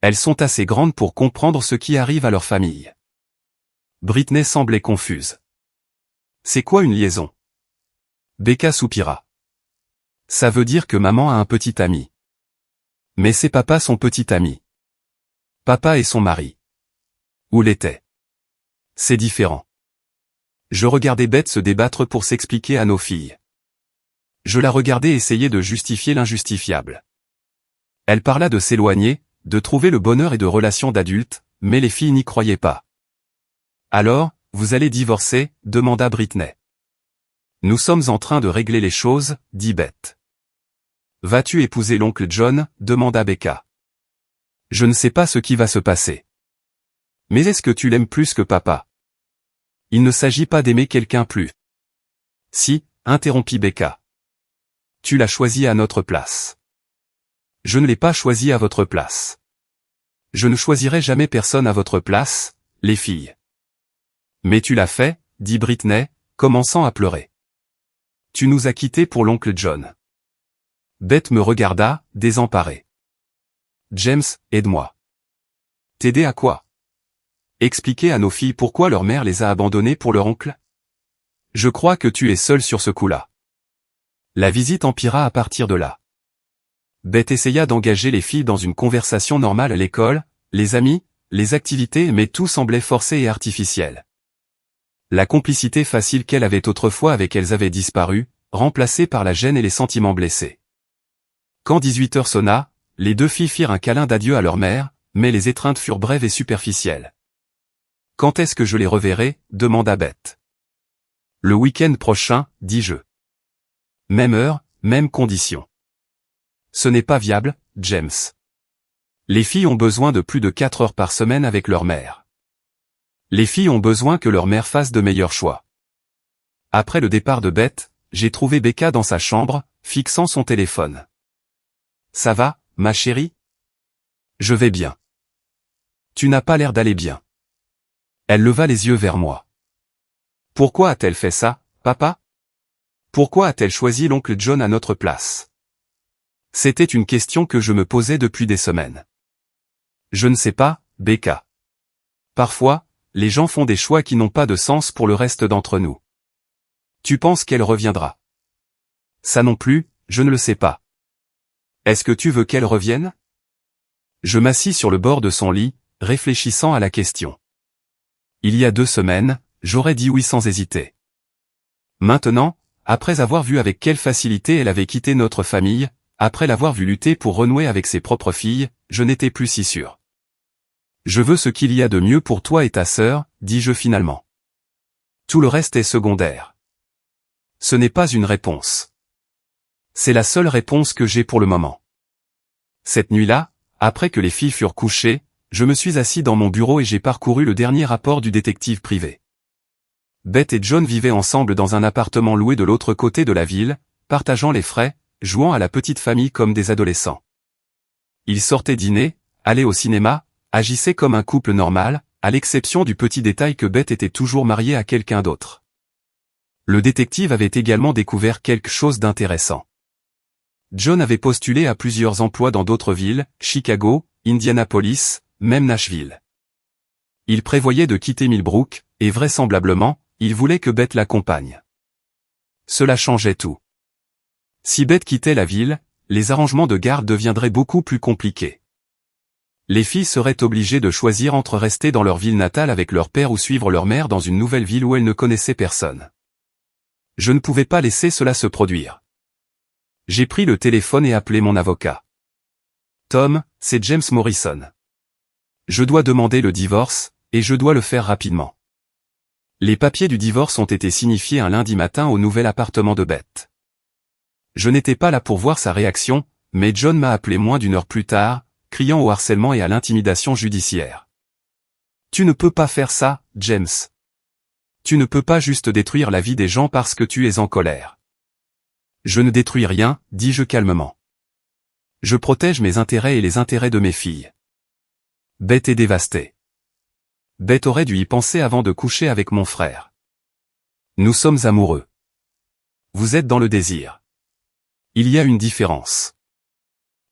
Elles sont assez grandes pour comprendre ce qui arrive à leur famille. Britney semblait confuse. C'est quoi une liaison ? Becca soupira. Ça veut dire que maman a un petit ami. Mais c'est papa son petit ami. Papa et son mari. Où l'était. C'est différent. Je regardais Beth se débattre pour s'expliquer à nos filles. Je la regardais essayer de justifier l'injustifiable. Elle parla de s'éloigner, de trouver le bonheur et de relations d'adultes, mais les filles n'y croyaient pas. « Alors, vous allez divorcer » demanda Britney. « Nous sommes en train de régler les choses » dit Beth. « Vas-tu épouser l'oncle John » demanda Becca. « Je ne sais pas ce qui va se passer. Mais est-ce que tu l'aimes plus que papa ? Il ne s'agit pas d'aimer quelqu'un plus. Si, interrompit Becca. Tu l'as choisi à notre place. Je ne l'ai pas choisi à votre place. Je ne choisirai jamais personne à votre place, les filles. Mais tu l'as fait, dit Britney, commençant à pleurer. Tu nous as quittés pour l'oncle John. Beth me regarda, désemparée. James, aide-moi. T'aider à quoi ? Expliquer à nos filles pourquoi leur mère les a abandonnées pour leur oncle ? Je crois que tu es seule sur ce coup-là. La visite empira à partir de là. Beth essaya d'engager les filles dans une conversation normale à l'école, les amis, les activités, mais tout semblait forcé et artificiel. La complicité facile qu'elle avait autrefois avec elles avait disparu, remplacée par la gêne et les sentiments blessés. Quand 18h sonna, les deux filles firent un câlin d'adieu à leur mère, mais les étreintes furent brèves et superficielles. « Quand est-ce que je les reverrai » demanda Beth. « Le week-end prochain, dis-je. Même heure, même condition. » Ce n'est pas viable, James. Les filles ont besoin de plus de 4 heures par semaine avec leur mère. Les filles ont besoin que leur mère fasse de meilleurs choix. Après le départ de Beth, j'ai trouvé Becca dans sa chambre, fixant son téléphone. « Ça va, ma chérie ? » « Je vais bien. »« Tu n'as pas l'air d'aller bien. » Elle leva les yeux vers moi. « Pourquoi a-t-elle fait ça, papa ? Pourquoi a-t-elle choisi l'oncle John à notre place ? » C'était une question que je me posais depuis des semaines. Je ne sais pas, Becca. Parfois, les gens font des choix qui n'ont pas de sens pour le reste d'entre nous. Tu penses qu'elle reviendra ? Ça non plus, je ne le sais pas. Est-ce que tu veux qu'elle revienne ? Je m'assis sur le bord de son lit, réfléchissant à la question. Il y a 2 semaines, j'aurais dit oui sans hésiter. Maintenant, après avoir vu avec quelle facilité elle avait quitté notre famille, après l'avoir vu lutter pour renouer avec ses propres filles, je n'étais plus si sûr. Je veux ce qu'il y a de mieux pour toi et ta sœur, dis-je finalement. Tout le reste est secondaire. Ce n'est pas une réponse. C'est la seule réponse que j'ai pour le moment. Cette nuit-là, après que les filles furent couchées, Je me suis assis dans mon bureau et j'ai parcouru le dernier rapport du détective privé. Beth et John vivaient ensemble dans un appartement loué de l'autre côté de la ville, partageant les frais, jouant à la petite famille comme des adolescents. Ils sortaient dîner, allaient au cinéma, agissaient comme un couple normal, à l'exception du petit détail que Beth était toujours mariée à quelqu'un d'autre. Le détective avait également découvert quelque chose d'intéressant. John avait postulé à plusieurs emplois dans d'autres villes, Chicago, Indianapolis, même Nashville. Il prévoyait de quitter Millbrook, et vraisemblablement, il voulait que Beth l'accompagne. Cela changeait tout. Si Beth quittait la ville, les arrangements de garde deviendraient beaucoup plus compliqués. Les filles seraient obligées de choisir entre rester dans leur ville natale avec leur père ou suivre leur mère dans une nouvelle ville où elles ne connaissaient personne. Je ne pouvais pas laisser cela se produire. J'ai pris le téléphone et appelé mon avocat. Tom, c'est James Morrison. Je dois demander le divorce, et je dois le faire rapidement. Les papiers du divorce ont été signifiés un lundi matin au nouvel appartement de Beth. Je n'étais pas là pour voir sa réaction, mais John m'a appelé moins d'une heure plus tard, criant au harcèlement et à l'intimidation judiciaire. Tu ne peux pas faire ça, James. Tu ne peux pas juste détruire la vie des gens parce que tu es en colère. Je ne détruis rien, dis-je calmement. Je protège mes intérêts et les intérêts de mes filles. Beth est dévastée. Beth aurait dû y penser avant de coucher avec mon frère. Nous sommes amoureux. Vous êtes dans le désir. Il y a une différence.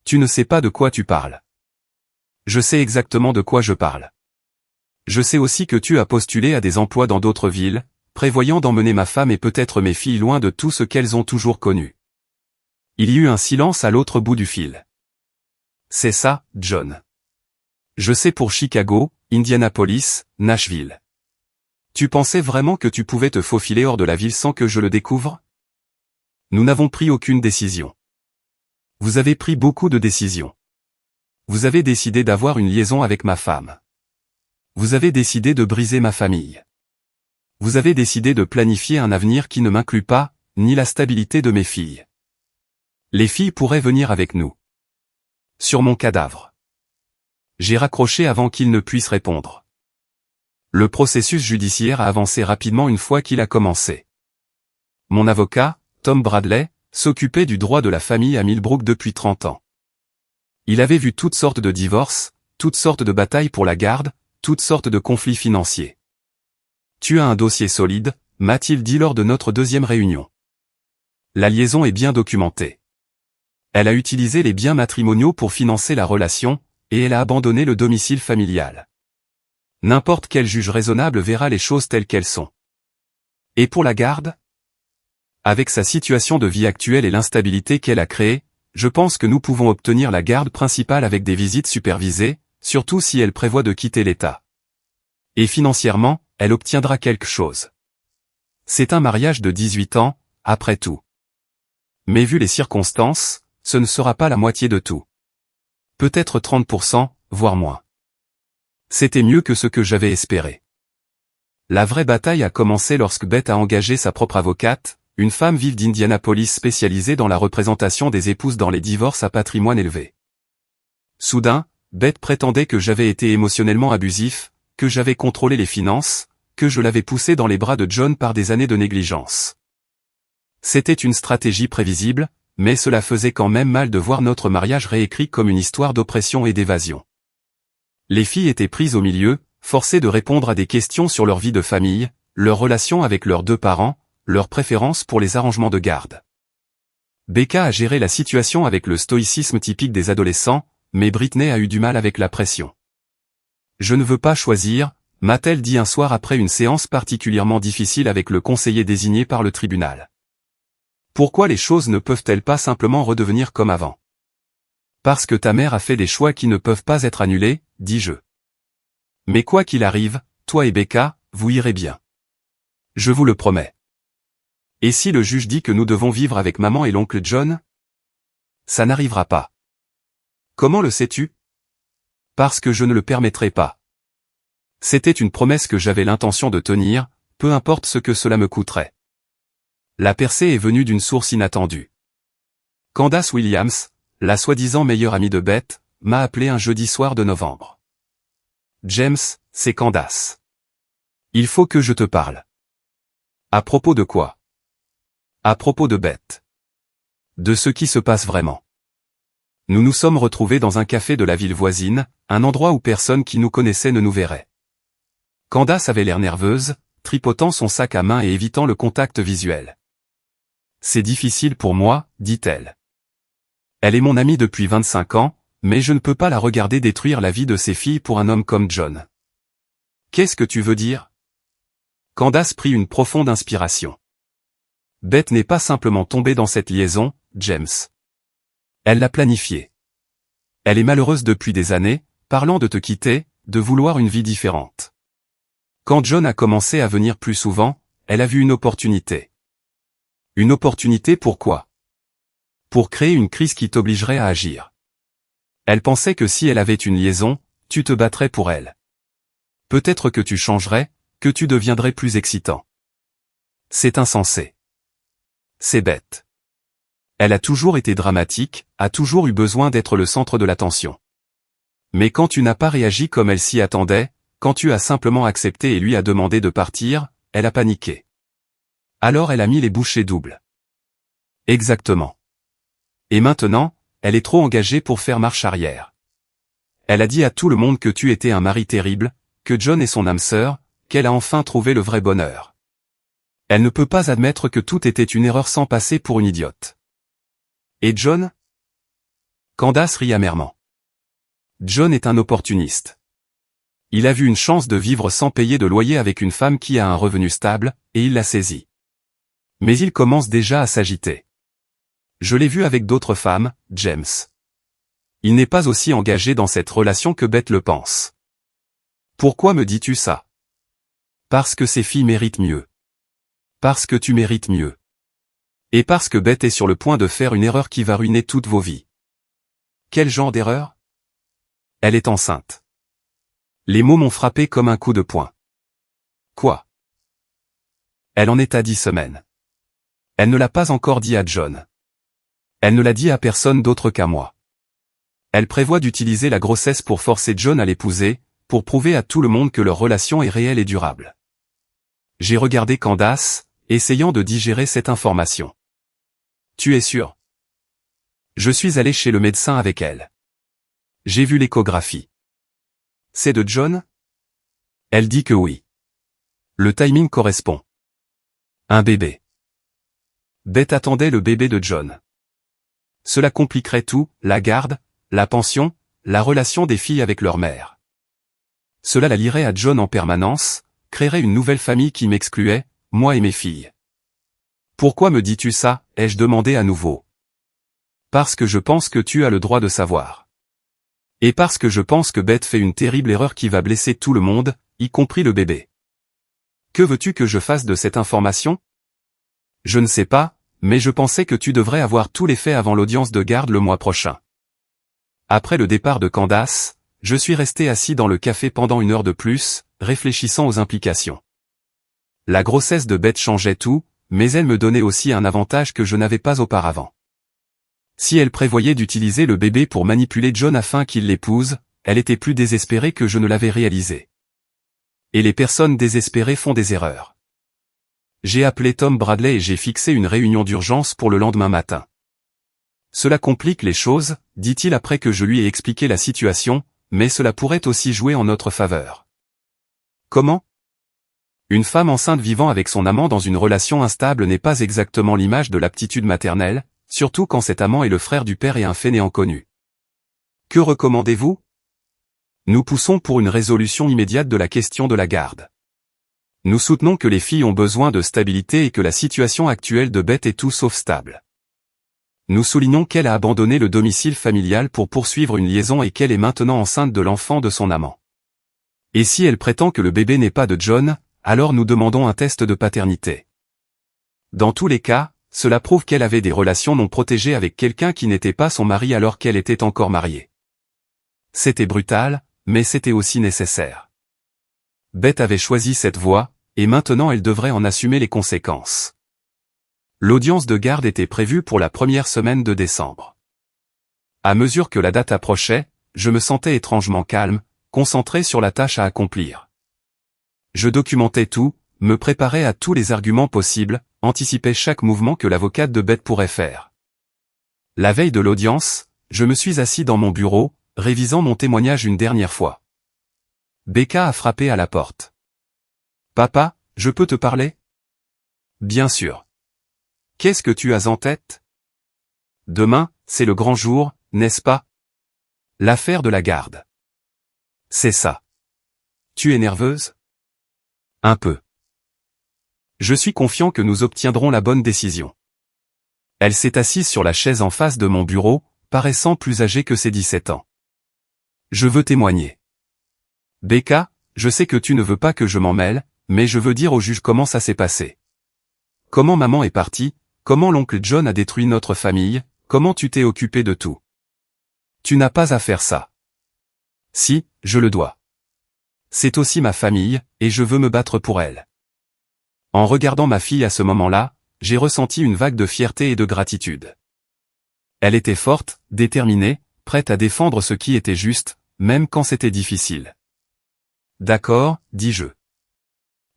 Tu ne sais pas de quoi tu parles. Je sais exactement de quoi je parle. Je sais aussi que tu as postulé à des emplois dans d'autres villes, prévoyant d'emmener ma femme et peut-être mes filles loin de tout ce qu'elles ont toujours connu. Il y eut un silence à l'autre bout du fil. C'est ça, John. Je sais pour Chicago, Indianapolis, Nashville. Tu pensais vraiment que tu pouvais te faufiler hors de la ville sans que je le découvre? Nous n'avons pris aucune décision. Vous avez pris beaucoup de décisions. Vous avez décidé d'avoir une liaison avec ma femme. Vous avez décidé de briser ma famille. Vous avez décidé de planifier un avenir qui ne m'inclut pas, ni la stabilité de mes filles. Les filles pourraient venir avec nous. Sur mon cadavre. J'ai raccroché avant qu'il ne puisse répondre. Le processus judiciaire a avancé rapidement une fois qu'il a commencé. Mon avocat, Tom Bradley, s'occupait du droit de la famille à Millbrook depuis 30 ans. Il avait vu toutes sortes de divorces, toutes sortes de batailles pour la garde, toutes sortes de conflits financiers. Tu as un dossier solide, m'a-t-il dit lors de notre deuxième réunion. La liaison est bien documentée. Elle a utilisé les biens matrimoniaux pour financer la relation, et elle a abandonné le domicile familial. N'importe quel juge raisonnable verra les choses telles qu'elles sont. Et pour la garde? Avec sa situation de vie actuelle et l'instabilité qu'elle a créée, je pense que nous pouvons obtenir la garde principale avec des visites supervisées, surtout si elle prévoit de quitter l'État. Et financièrement, elle obtiendra quelque chose. C'est un mariage de 18 ans, après tout. Mais vu les circonstances, ce ne sera pas la moitié de tout. Peut-être 30%, voire moins. C'était mieux que ce que j'avais espéré. La vraie bataille a commencé lorsque Beth a engagé sa propre avocate, une femme vive d'Indianapolis spécialisée dans la représentation des épouses dans les divorces à patrimoine élevé. Soudain, Beth prétendait que j'avais été émotionnellement abusif, que j'avais contrôlé les finances, que je l'avais poussé dans les bras de John par des années de négligence. C'était une stratégie prévisible, mais cela faisait quand même mal de voir notre mariage réécrit comme une histoire d'oppression et d'évasion. Les filles étaient prises au milieu, forcées de répondre à des questions sur leur vie de famille, leur relation avec leurs deux parents, leurs préférences pour les arrangements de garde. Becca a géré la situation avec le stoïcisme typique des adolescents, mais Britney a eu du mal avec la pression. Je ne veux pas choisir, m'a-t-elle dit un soir après une séance particulièrement difficile avec le conseiller désigné par le tribunal. Pourquoi les choses ne peuvent-elles pas simplement redevenir comme avant? Parce que ta mère a fait des choix qui ne peuvent pas être annulés, dis-je. Mais quoi qu'il arrive, toi et Becca, vous irez bien. Je vous le promets. Et si le juge dit que nous devons vivre avec maman et l'oncle John? Ça n'arrivera pas. Comment le sais-tu? Parce que je ne le permettrai pas. C'était une promesse que j'avais l'intention de tenir, peu importe ce que cela me coûterait. La percée est venue d'une source inattendue. Candace Williams, la soi-disant meilleure amie de Beth, m'a appelé un jeudi soir de novembre. James, c'est Candace. Il faut que je te parle. À propos de quoi? À propos de Beth. De ce qui se passe vraiment. Nous nous sommes retrouvés dans un café de la ville voisine, un endroit où personne qui nous connaissait ne nous verrait. Candace avait l'air nerveuse, tripotant son sac à main et évitant le contact visuel. C'est difficile pour moi, dit-elle. Elle est mon amie depuis 25 ans, mais je ne peux pas la regarder détruire la vie de ses filles pour un homme comme John. Qu'est-ce que tu veux dire? Candace prit une profonde inspiration. Beth n'est pas simplement tombée dans cette liaison, James. Elle l'a planifiée. Elle est malheureuse depuis des années, parlant de te quitter, de vouloir une vie différente. Quand John a commencé à venir plus souvent, elle a vu une opportunité. Une opportunité pourquoi? Pour créer une crise qui t'obligerait à agir. Elle pensait que si elle avait une liaison, tu te battrais pour elle. Peut-être que tu changerais, que tu deviendrais plus excitant. C'est insensé. C'est bête. Elle a toujours été dramatique, a toujours eu besoin d'être le centre de l'attention. Mais quand tu n'as pas réagi comme elle s'y attendait, quand tu as simplement accepté et lui a demandé de partir, elle a paniqué. Alors elle a mis les bouchées doubles. Exactement. Et maintenant, elle est trop engagée pour faire marche arrière. Elle a dit à tout le monde que tu étais un mari terrible, que John est son âme sœur, qu'elle a enfin trouvé le vrai bonheur. Elle ne peut pas admettre que tout était une erreur sans passer pour une idiote. Et John? Candace rit amèrement. John est un opportuniste. Il a vu une chance de vivre sans payer de loyer avec une femme qui a un revenu stable, et il l'a saisie. Mais il commence déjà à s'agiter. Je l'ai vu avec d'autres femmes, James. Il n'est pas aussi engagé dans cette relation que Beth le pense. Pourquoi me dis-tu ça? Parce que ces filles méritent mieux. Parce que tu mérites mieux. Et parce que Beth est sur le point de faire une erreur qui va ruiner toutes vos vies. Quel genre d'erreur? Elle est enceinte. Les mots m'ont frappé comme un coup de poing. Quoi? Elle en est à 10 semaines. Elle ne l'a pas encore dit à John. Elle ne l'a dit à personne d'autre qu'à moi. Elle prévoit d'utiliser la grossesse pour forcer John à l'épouser, pour prouver à tout le monde que leur relation est réelle et durable. J'ai regardé Candace, essayant de digérer cette information. Tu es sûr? Je suis allé chez le médecin avec elle. J'ai vu l'échographie. C'est de John? Elle dit que oui. Le timing correspond. Un bébé. Beth attendait le bébé de John. Cela compliquerait tout, la garde, la pension, la relation des filles avec leur mère. Cela la lierait à John en permanence, créerait une nouvelle famille qui m'excluait, moi et mes filles. Pourquoi me dis-tu ça? Ai-je demandé à nouveau. Parce que je pense que tu as le droit de savoir. Et parce que je pense que Beth fait une terrible erreur qui va blesser tout le monde, y compris le bébé. Que veux-tu que je fasse de cette information? Je ne sais pas, mais je pensais que tu devrais avoir tous les faits avant l'audience de garde le mois prochain. Après le départ de Candace, je suis resté assis dans le café pendant 1 heure de plus, réfléchissant aux implications. La grossesse de Beth changeait tout, mais elle me donnait aussi un avantage que je n'avais pas auparavant. Si elle prévoyait d'utiliser le bébé pour manipuler John afin qu'il l'épouse, elle était plus désespérée que je ne l'avais réalisé. Et les personnes désespérées font des erreurs. J'ai appelé Tom Bradley et j'ai fixé une réunion d'urgence pour le lendemain matin. Cela complique les choses, dit-il après que je lui ai expliqué la situation, mais cela pourrait aussi jouer en notre faveur. Comment? Une femme enceinte vivant avec son amant dans une relation instable n'est pas exactement l'image de l'aptitude maternelle, surtout quand cet amant est le frère du père et un fainéant connu. Que recommandez-vous? Nous poussons pour une résolution immédiate de la question de la garde. Nous soutenons que les filles ont besoin de stabilité et que la situation actuelle de Beth est tout sauf stable. Nous soulignons qu'elle a abandonné le domicile familial pour poursuivre une liaison et qu'elle est maintenant enceinte de l'enfant de son amant. Et si elle prétend que le bébé n'est pas de John, alors nous demandons un test de paternité. Dans tous les cas, cela prouve qu'elle avait des relations non protégées avec quelqu'un qui n'était pas son mari alors qu'elle était encore mariée. C'était brutal, mais c'était aussi nécessaire. Beth avait choisi cette voie, et maintenant elle devrait en assumer les conséquences. L'audience de garde était prévue pour la première semaine de décembre. À mesure que la date approchait, je me sentais étrangement calme, concentré sur la tâche à accomplir. Je documentais tout, me préparais à tous les arguments possibles, anticipais chaque mouvement que l'avocate de Beth pourrait faire. La veille de l'audience, je me suis assis dans mon bureau, révisant mon témoignage une dernière fois. Becca a frappé à la porte. « Papa, je peux te parler ?»« Bien sûr. Qu'est-ce que tu as en tête ? » ?»« Demain, c'est le grand jour, n'est-ce pas ? L'affaire de la garde. »« C'est ça. Tu es nerveuse ? » ?»« Un peu. »« Je suis confiant que nous obtiendrons la bonne décision. » Elle s'est assise sur la chaise en face de mon bureau, paraissant plus âgée que ses 17 ans. « Je veux témoigner. »« Becca, je sais que tu ne veux pas que je m'en mêle, mais je veux dire au juge comment ça s'est passé. Comment maman est partie, comment l'oncle John a détruit notre famille, comment tu t'es occupé de tout. Tu n'as pas à faire ça. Si, je le dois. C'est aussi ma famille, et je veux me battre pour elle. » En regardant ma fille à ce moment-là, j'ai ressenti une vague de fierté et de gratitude. Elle était forte, déterminée, prête à défendre ce qui était juste, même quand c'était difficile. « D'accord, dis-je.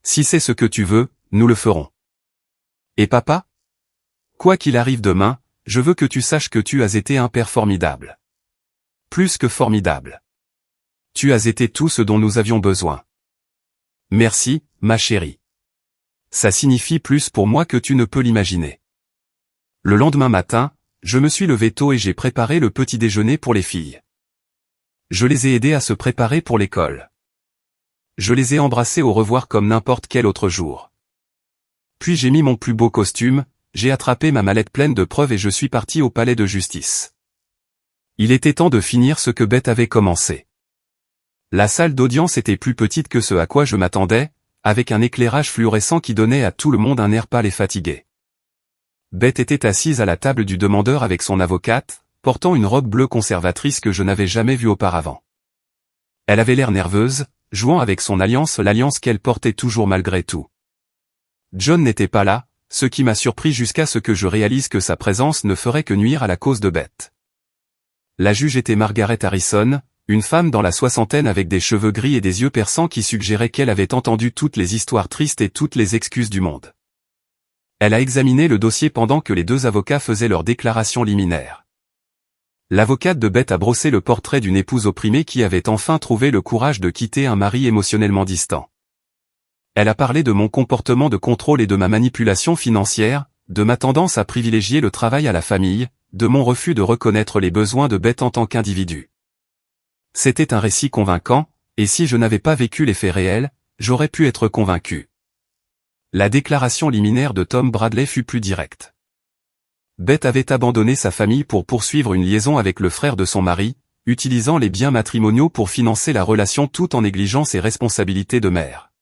Si c'est ce que tu veux, nous le ferons. Et papa ? Quoi qu'il arrive demain, je veux que tu saches que tu as été un père formidable. Plus que formidable. Tu as été tout ce dont nous avions besoin. Merci, ma chérie. Ça signifie plus pour moi que tu ne peux l'imaginer. » Le lendemain matin, je me suis levé tôt et j'ai préparé le petit déjeuner pour les filles. Je les ai aidées à se préparer pour l'école. Je les ai embrassées au revoir comme n'importe quel autre jour. Puis j'ai mis mon plus beau costume, j'ai attrapé ma mallette pleine de preuves et je suis parti au palais de justice. Il était temps de finir ce que Beth avait commencé. La salle d'audience était plus petite que ce à quoi je m'attendais, avec un éclairage fluorescent qui donnait à tout le monde un air pâle et fatigué. Beth était assise à la table du demandeur avec son avocate, portant une robe bleue conservatrice que je n'avais jamais vue auparavant. Elle avait l'air nerveuse, jouant avec son alliance, l'alliance qu'elle portait toujours malgré tout. John n'était pas là, ce qui m'a surpris jusqu'à ce que je réalise que sa présence ne ferait que nuire à la cause de Beth. La juge était Margaret Harrison, une femme dans la soixantaine avec des cheveux gris et des yeux perçants qui suggéraient qu'elle avait entendu toutes les histoires tristes et toutes les excuses du monde. Elle a examiné le dossier pendant que les deux avocats faisaient leur déclaration liminaire. L'avocate de Beth a brossé le portrait d'une épouse opprimée qui avait enfin trouvé le courage de quitter un mari émotionnellement distant. Elle a parlé de mon comportement de contrôle et de ma manipulation financière, de ma tendance à privilégier le travail à la famille, de mon refus de reconnaître les besoins de Beth en tant qu'individu. C'était un récit convaincant, et si je n'avais pas vécu les faits réels, j'aurais pu être convaincu. La déclaration liminaire de Tom Bradley fut plus directe. Beth avait abandonné sa famille pour poursuivre une liaison avec le frère de son mari, utilisant les biens matrimoniaux pour financer la relation tout en négligeant ses responsabilités de mère.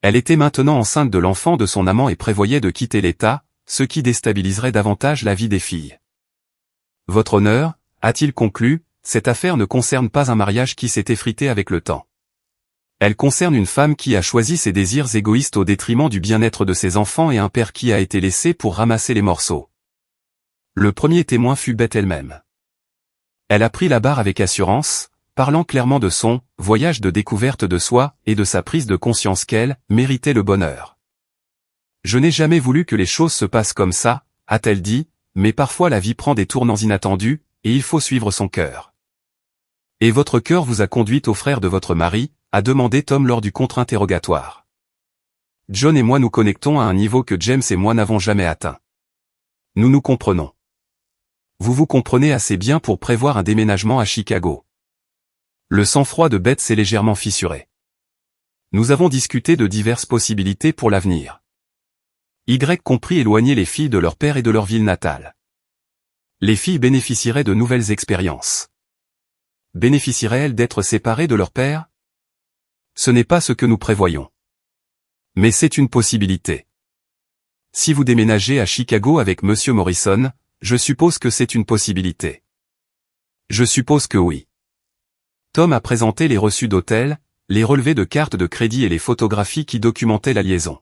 Elle était maintenant enceinte de l'enfant de son amant et prévoyait de quitter l'État, ce qui déstabiliserait davantage la vie des filles. « Votre honneur, » a-t-il conclu, « cette affaire ne concerne pas un mariage qui s'est effrité avec le temps. Elle concerne une femme qui a choisi ses désirs égoïstes au détriment du bien-être de ses enfants et un père qui a été laissé pour ramasser les morceaux. » Le premier témoin fut Beth elle-même. Elle a pris la barre avec assurance, parlant clairement de son « voyage de découverte de soi » et de sa prise de conscience qu'elle « méritait le bonheur ». « Je n'ai jamais voulu que les choses se passent comme ça », a-t-elle dit, « mais parfois la vie prend des tournants inattendus, et il faut suivre son cœur. » « Et votre cœur vous a conduite au frère de votre mari ?» a demandé Tom lors du contre-interrogatoire. « John et moi nous connectons à un niveau que James et moi n'avons jamais atteint. Nous nous comprenons. Vous vous comprenez assez bien pour prévoir un déménagement à Chicago. » Le sang-froid de Beth s'est légèrement fissuré. Nous avons discuté de diverses possibilités pour l'avenir. Y compris éloigner les filles de leur père et de leur ville natale. Les filles bénéficieraient de nouvelles expériences. Bénéficieraient-elles d'être séparées de leur père? Ce n'est pas ce que nous prévoyons. Mais c'est une possibilité. Si vous déménagez à Chicago avec Monsieur Morrison, je suppose que c'est une possibilité. Je suppose que oui. Tom a présenté les reçus d'hôtel, les relevés de cartes de crédit et les photographies qui documentaient la liaison.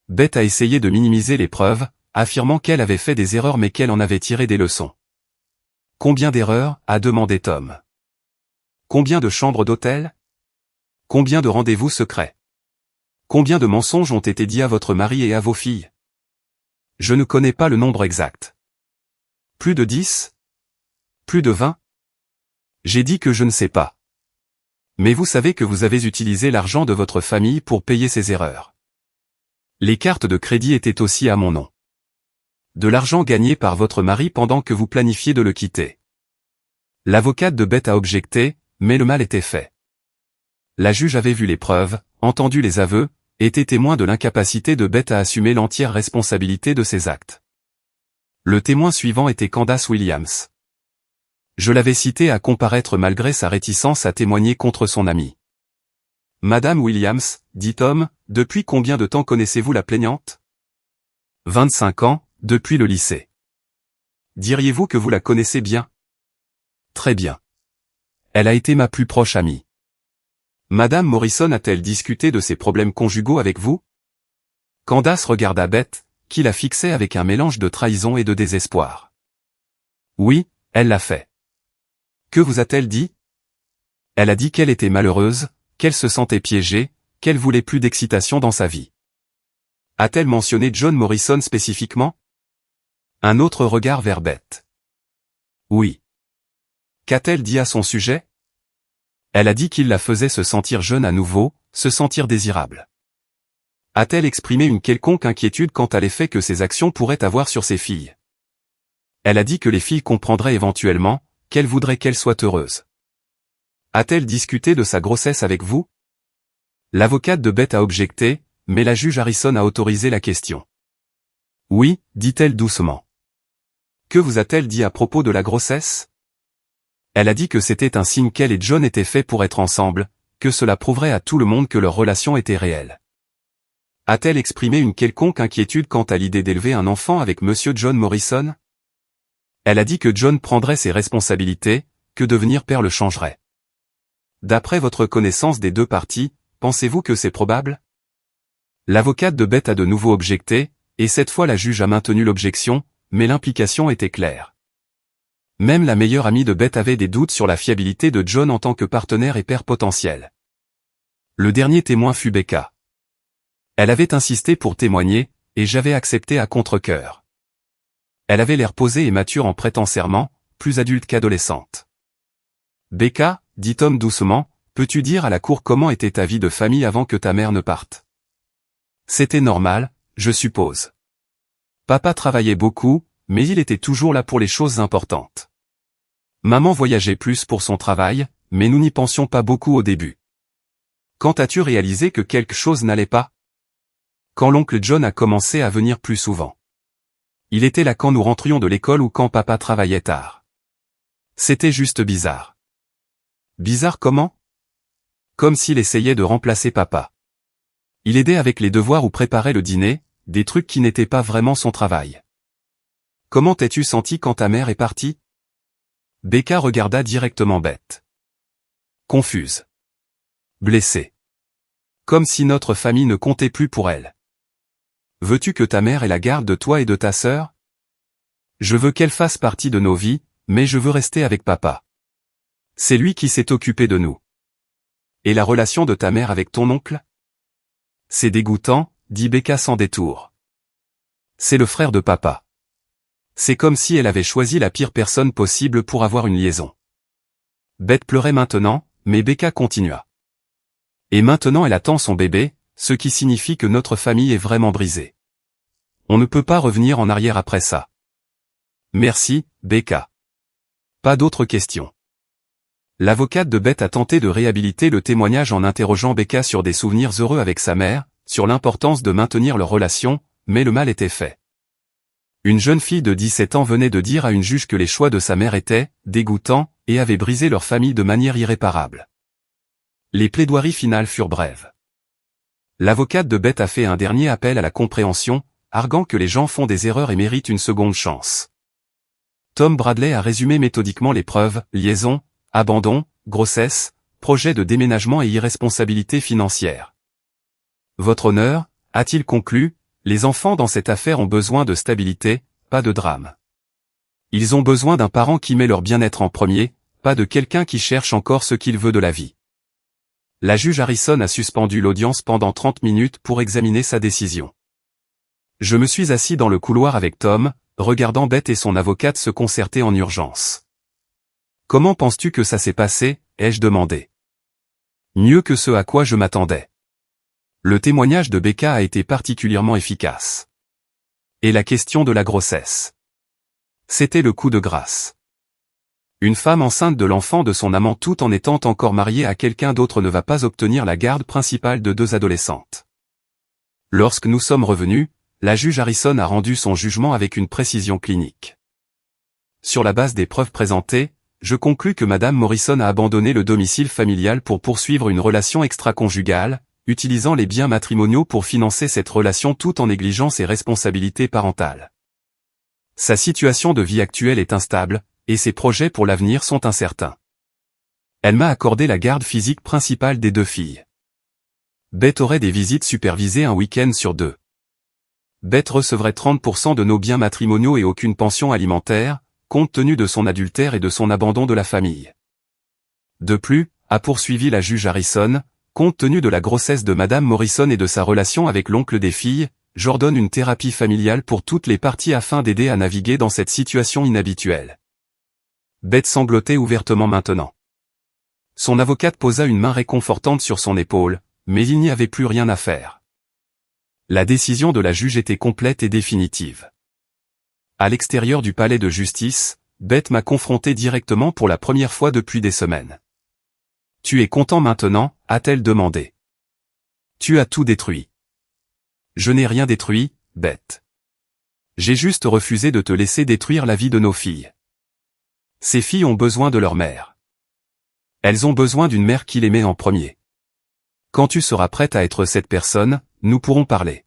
Beth a essayé de minimiser les preuves, affirmant qu'elle avait fait des erreurs mais qu'elle en avait tiré des leçons. « Combien d'erreurs ?» a demandé Tom. « Combien de chambres d'hôtel? Combien de rendez-vous secrets? Combien de mensonges ont été dits à votre mari et à vos filles? Je ne connais pas le nombre exact. Plus de 10? Plus de 20? J'ai dit que je ne sais pas. Mais vous savez que vous avez utilisé l'argent de votre famille pour payer ces erreurs. Les cartes de crédit étaient aussi à mon nom. De l'argent gagné par votre mari pendant que vous planifiez de le quitter. L'avocate de Beth a objecté, mais le mal était fait. La juge avait vu les preuves, entendu les aveux, était témoin de l'incapacité de Beth à assumer l'entière responsabilité de ses actes. Le témoin suivant était Candace Williams. Je l'avais citée à comparaître malgré sa réticence à témoigner contre son amie. Madame Williams, dit Tom, depuis combien de temps connaissez-vous la plaignante? 25 ans, depuis le lycée. Diriez-vous que vous la connaissez bien? Très bien. Elle a été ma plus proche amie. Madame Morrison a-t-elle discuté de ses problèmes conjugaux avec vous? Candace regarda Beth, qui la fixait avec un mélange de trahison et de désespoir. Oui, elle l'a fait. Que vous a-t-elle dit? Elle a dit qu'elle était malheureuse, qu'elle se sentait piégée, qu'elle voulait plus d'excitation dans sa vie. A-t-elle mentionné John Morrison spécifiquement? Un autre regard vers Beth. Oui. Qu'a-t-elle dit à son sujet? Elle a dit qu'il la faisait se sentir jeune à nouveau, se sentir désirable. A-t-elle exprimé une quelconque inquiétude quant à l'effet que ses actions pourraient avoir sur ses filles? Elle a dit que les filles comprendraient éventuellement, qu'elle voudrait qu'elles soient heureuses. A-t-elle discuté de sa grossesse avec vous? L'avocate de Beth a objecté, mais la juge Harrison a autorisé la question. Oui, dit-elle doucement. Que vous a-t-elle dit à propos de la grossesse? Elle a dit que c'était un signe qu'elle et John étaient faits pour être ensemble, que cela prouverait à tout le monde que leur relation était réelle. A-t-elle exprimé une quelconque inquiétude quant à l'idée d'élever un enfant avec Monsieur John Morrison? Elle a dit que John prendrait ses responsabilités, que devenir père le changerait. D'après votre connaissance des deux parties, pensez-vous que c'est probable? L'avocate de Beth a de nouveau objecté, et cette fois la juge a maintenu l'objection, mais l'implication était claire. Même la meilleure amie de Beth avait des doutes sur la fiabilité de John en tant que partenaire et père potentiel. Le dernier témoin fut Becca. Elle avait insisté pour témoigner, et j'avais accepté à contre-cœur. Elle avait l'air posée et mature en prêtant serment, plus adulte qu'adolescente. Becca, dit Tom doucement, peux-tu dire à la cour comment était ta vie de famille avant que ta mère ne parte? C'était normal, je suppose. Papa travaillait beaucoup, mais il était toujours là pour les choses importantes. Maman voyageait plus pour son travail, mais nous n'y pensions pas beaucoup au début. Quand as-tu réalisé que quelque chose n'allait pas? Quand l'oncle John a commencé à venir plus souvent. Il était là quand nous rentrions de l'école ou quand papa travaillait tard. C'était juste bizarre. Bizarre comment? Comme s'il essayait de remplacer papa. Il aidait avec les devoirs ou préparait le dîner, des trucs qui n'étaient pas vraiment son travail. Comment t'es-tu senti quand ta mère est partie? Becca regarda directement Beth. Confuse. Blessée. Comme si notre famille ne comptait plus pour elle. Veux-tu que ta mère ait la garde de toi et de ta sœur? Je veux qu'elle fasse partie de nos vies, mais je veux rester avec papa. C'est lui qui s'est occupé de nous. Et la relation de ta mère avec ton oncle? C'est dégoûtant, dit Becca sans détour. C'est le frère de papa. C'est comme si elle avait choisi la pire personne possible pour avoir une liaison. Beth pleurait maintenant, mais Becca continua. Et maintenant elle attend son bébé, ce qui signifie que notre famille est vraiment brisée. On ne peut pas revenir en arrière après ça. Merci, Becca. Pas d'autres questions. L'avocate de Beth a tenté de réhabiliter le témoignage en interrogeant Becca sur des souvenirs heureux avec sa mère, sur l'importance de maintenir leur relation, mais le mal était fait. Une jeune fille de 17 ans venait de dire à une juge que les choix de sa mère étaient dégoûtants et avaient brisé leur famille de manière irréparable. Les plaidoiries finales furent brèves. L'avocate de Beth a fait un dernier appel à la compréhension, arguant que les gens font des erreurs et méritent une seconde chance. Tom Bradley a résumé méthodiquement les preuves, liaison, abandon, grossesse, projet de déménagement et irresponsabilité financière. Votre honneur, a-t-il conclu, les enfants dans cette affaire ont besoin de stabilité, pas de drame. Ils ont besoin d'un parent qui met leur bien-être en premier, pas de quelqu'un qui cherche encore ce qu'il veut de la vie. La juge Harrison a suspendu l'audience pendant 30 minutes pour examiner sa décision. Je me suis assis dans le couloir avec Tom, regardant Beth et son avocate se concerter en urgence. « Comment penses-tu que ça s'est passé ?» ai-je demandé. « Mieux que ce à quoi je m'attendais. » Le témoignage de Becca a été particulièrement efficace. Et la question de la grossesse. C'était le coup de grâce. Une femme enceinte de l'enfant de son amant tout en étant encore mariée à quelqu'un d'autre ne va pas obtenir la garde principale de 2 adolescentes. Lorsque nous sommes revenus, la juge Harrison a rendu son jugement avec une précision clinique. Sur la base des preuves présentées, je conclus que Madame Morrison a abandonné le domicile familial pour poursuivre une relation extra-conjugale, utilisant les biens matrimoniaux pour financer cette relation tout en négligeant ses responsabilités parentales. Sa situation de vie actuelle est instable, et ses projets pour l'avenir sont incertains. Elle m'a accordé la garde physique principale des 2 filles. Beth aurait des visites supervisées un week-end sur 2. Beth recevrait 30% de nos biens matrimoniaux et aucune pension alimentaire, compte tenu de son adultère et de son abandon de la famille. De plus, a poursuivi la juge Harrison, compte tenu de la grossesse de Madame Morrison et de sa relation avec l'oncle des filles, j'ordonne une thérapie familiale pour toutes les parties afin d'aider à naviguer dans cette situation inhabituelle. Beth sanglotait ouvertement maintenant. Son avocate posa une main réconfortante sur son épaule, mais il n'y avait plus rien à faire. La décision de la juge était complète et définitive. À l'extérieur du palais de justice, Beth m'a confronté directement pour la première fois depuis des semaines. « Tu es content maintenant ?» a-t-elle demandé. « Tu as tout détruit. » « Je n'ai rien détruit, Beth. J'ai juste refusé de te laisser détruire la vie de nos filles. Ces filles ont besoin de leur mère. Elles ont besoin d'une mère qui les met en premier. Quand tu seras prête à être cette personne, nous pourrons parler.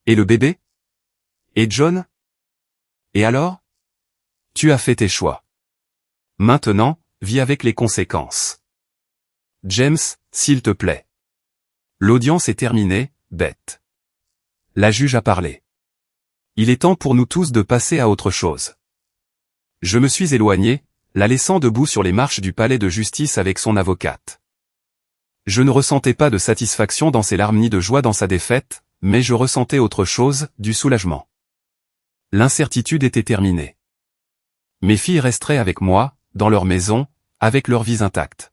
Et le bébé? Et John? Et alors? Tu as fait tes choix. Maintenant, vis avec les conséquences. James, s'il te plaît. L'audience est terminée, Beth. La juge a parlé. Il est temps pour nous tous de passer à autre chose. Je me suis éloigné, la laissant debout sur les marches du palais de justice avec son avocate. Je ne ressentais pas de satisfaction dans ses larmes ni de joie dans sa défaite, mais je ressentais autre chose, du soulagement. L'incertitude était terminée. Mes filles resteraient avec moi, dans leur maison, avec leurs vies intactes.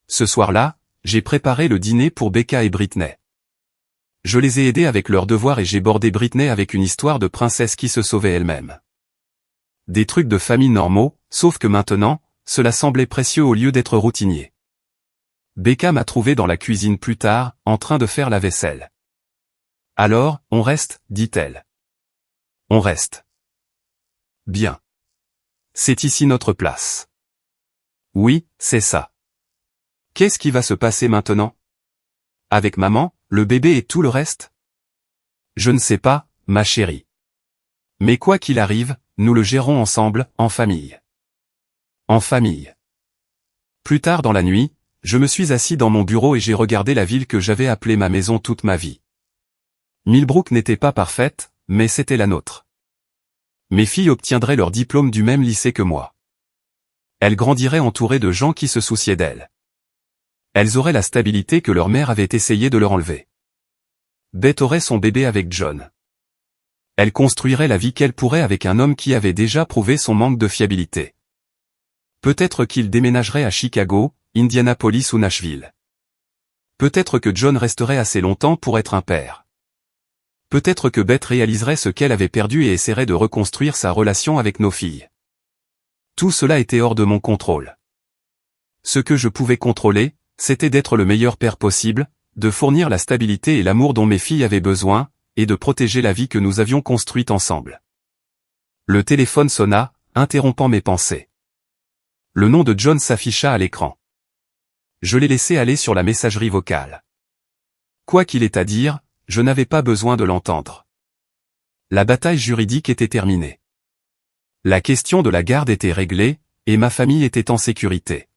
Ce soir-là, j'ai préparé le dîner pour Becca et Britney. Je les ai aidés avec leurs devoirs et j'ai bordé Britney avec une histoire de princesse qui se sauvait elle-même. Des trucs de famille normaux, sauf que maintenant, cela semblait précieux au lieu d'être routinier. Becca m'a trouvé dans la cuisine plus tard, en train de faire la vaisselle. « Alors, on reste ?» dit-elle. « On reste. » « Bien. C'est ici notre place. »« Oui, c'est ça. » « Qu'est-ce qui va se passer maintenant ? Avec maman, le bébé et tout le reste ? » ?»« Je ne sais pas, ma chérie. Mais quoi qu'il arrive, nous le gérons ensemble, en famille. » En famille. Plus tard dans la nuit, je me suis assis dans mon bureau et j'ai regardé la ville que j'avais appelée ma maison toute ma vie. Millbrook n'était pas parfaite, mais c'était la nôtre. Mes filles obtiendraient leur diplôme du même lycée que moi. Elles grandiraient entourées de gens qui se souciaient d'elles. Elles auraient la stabilité que leur mère avait essayé de leur enlever. Beth aurait son bébé avec John. Elle construirait la vie qu'elle pourrait avec un homme qui avait déjà prouvé son manque de fiabilité. Peut-être qu'il déménagerait à Chicago, Indianapolis ou Nashville. Peut-être que John resterait assez longtemps pour être un père. Peut-être que Beth réaliserait ce qu'elle avait perdu et essaierait de reconstruire sa relation avec nos filles. Tout cela était hors de mon contrôle. Ce que je pouvais contrôler, c'était d'être le meilleur père possible, de fournir la stabilité et l'amour dont mes filles avaient besoin, et de protéger la vie que nous avions construite ensemble. Le téléphone sonna, interrompant mes pensées. Le nom de John s'afficha à l'écran. Je l'ai laissé aller sur la messagerie vocale. Quoi qu'il ait à dire, je n'avais pas besoin de l'entendre. La bataille juridique était terminée. La question de la garde était réglée, et ma famille était en sécurité.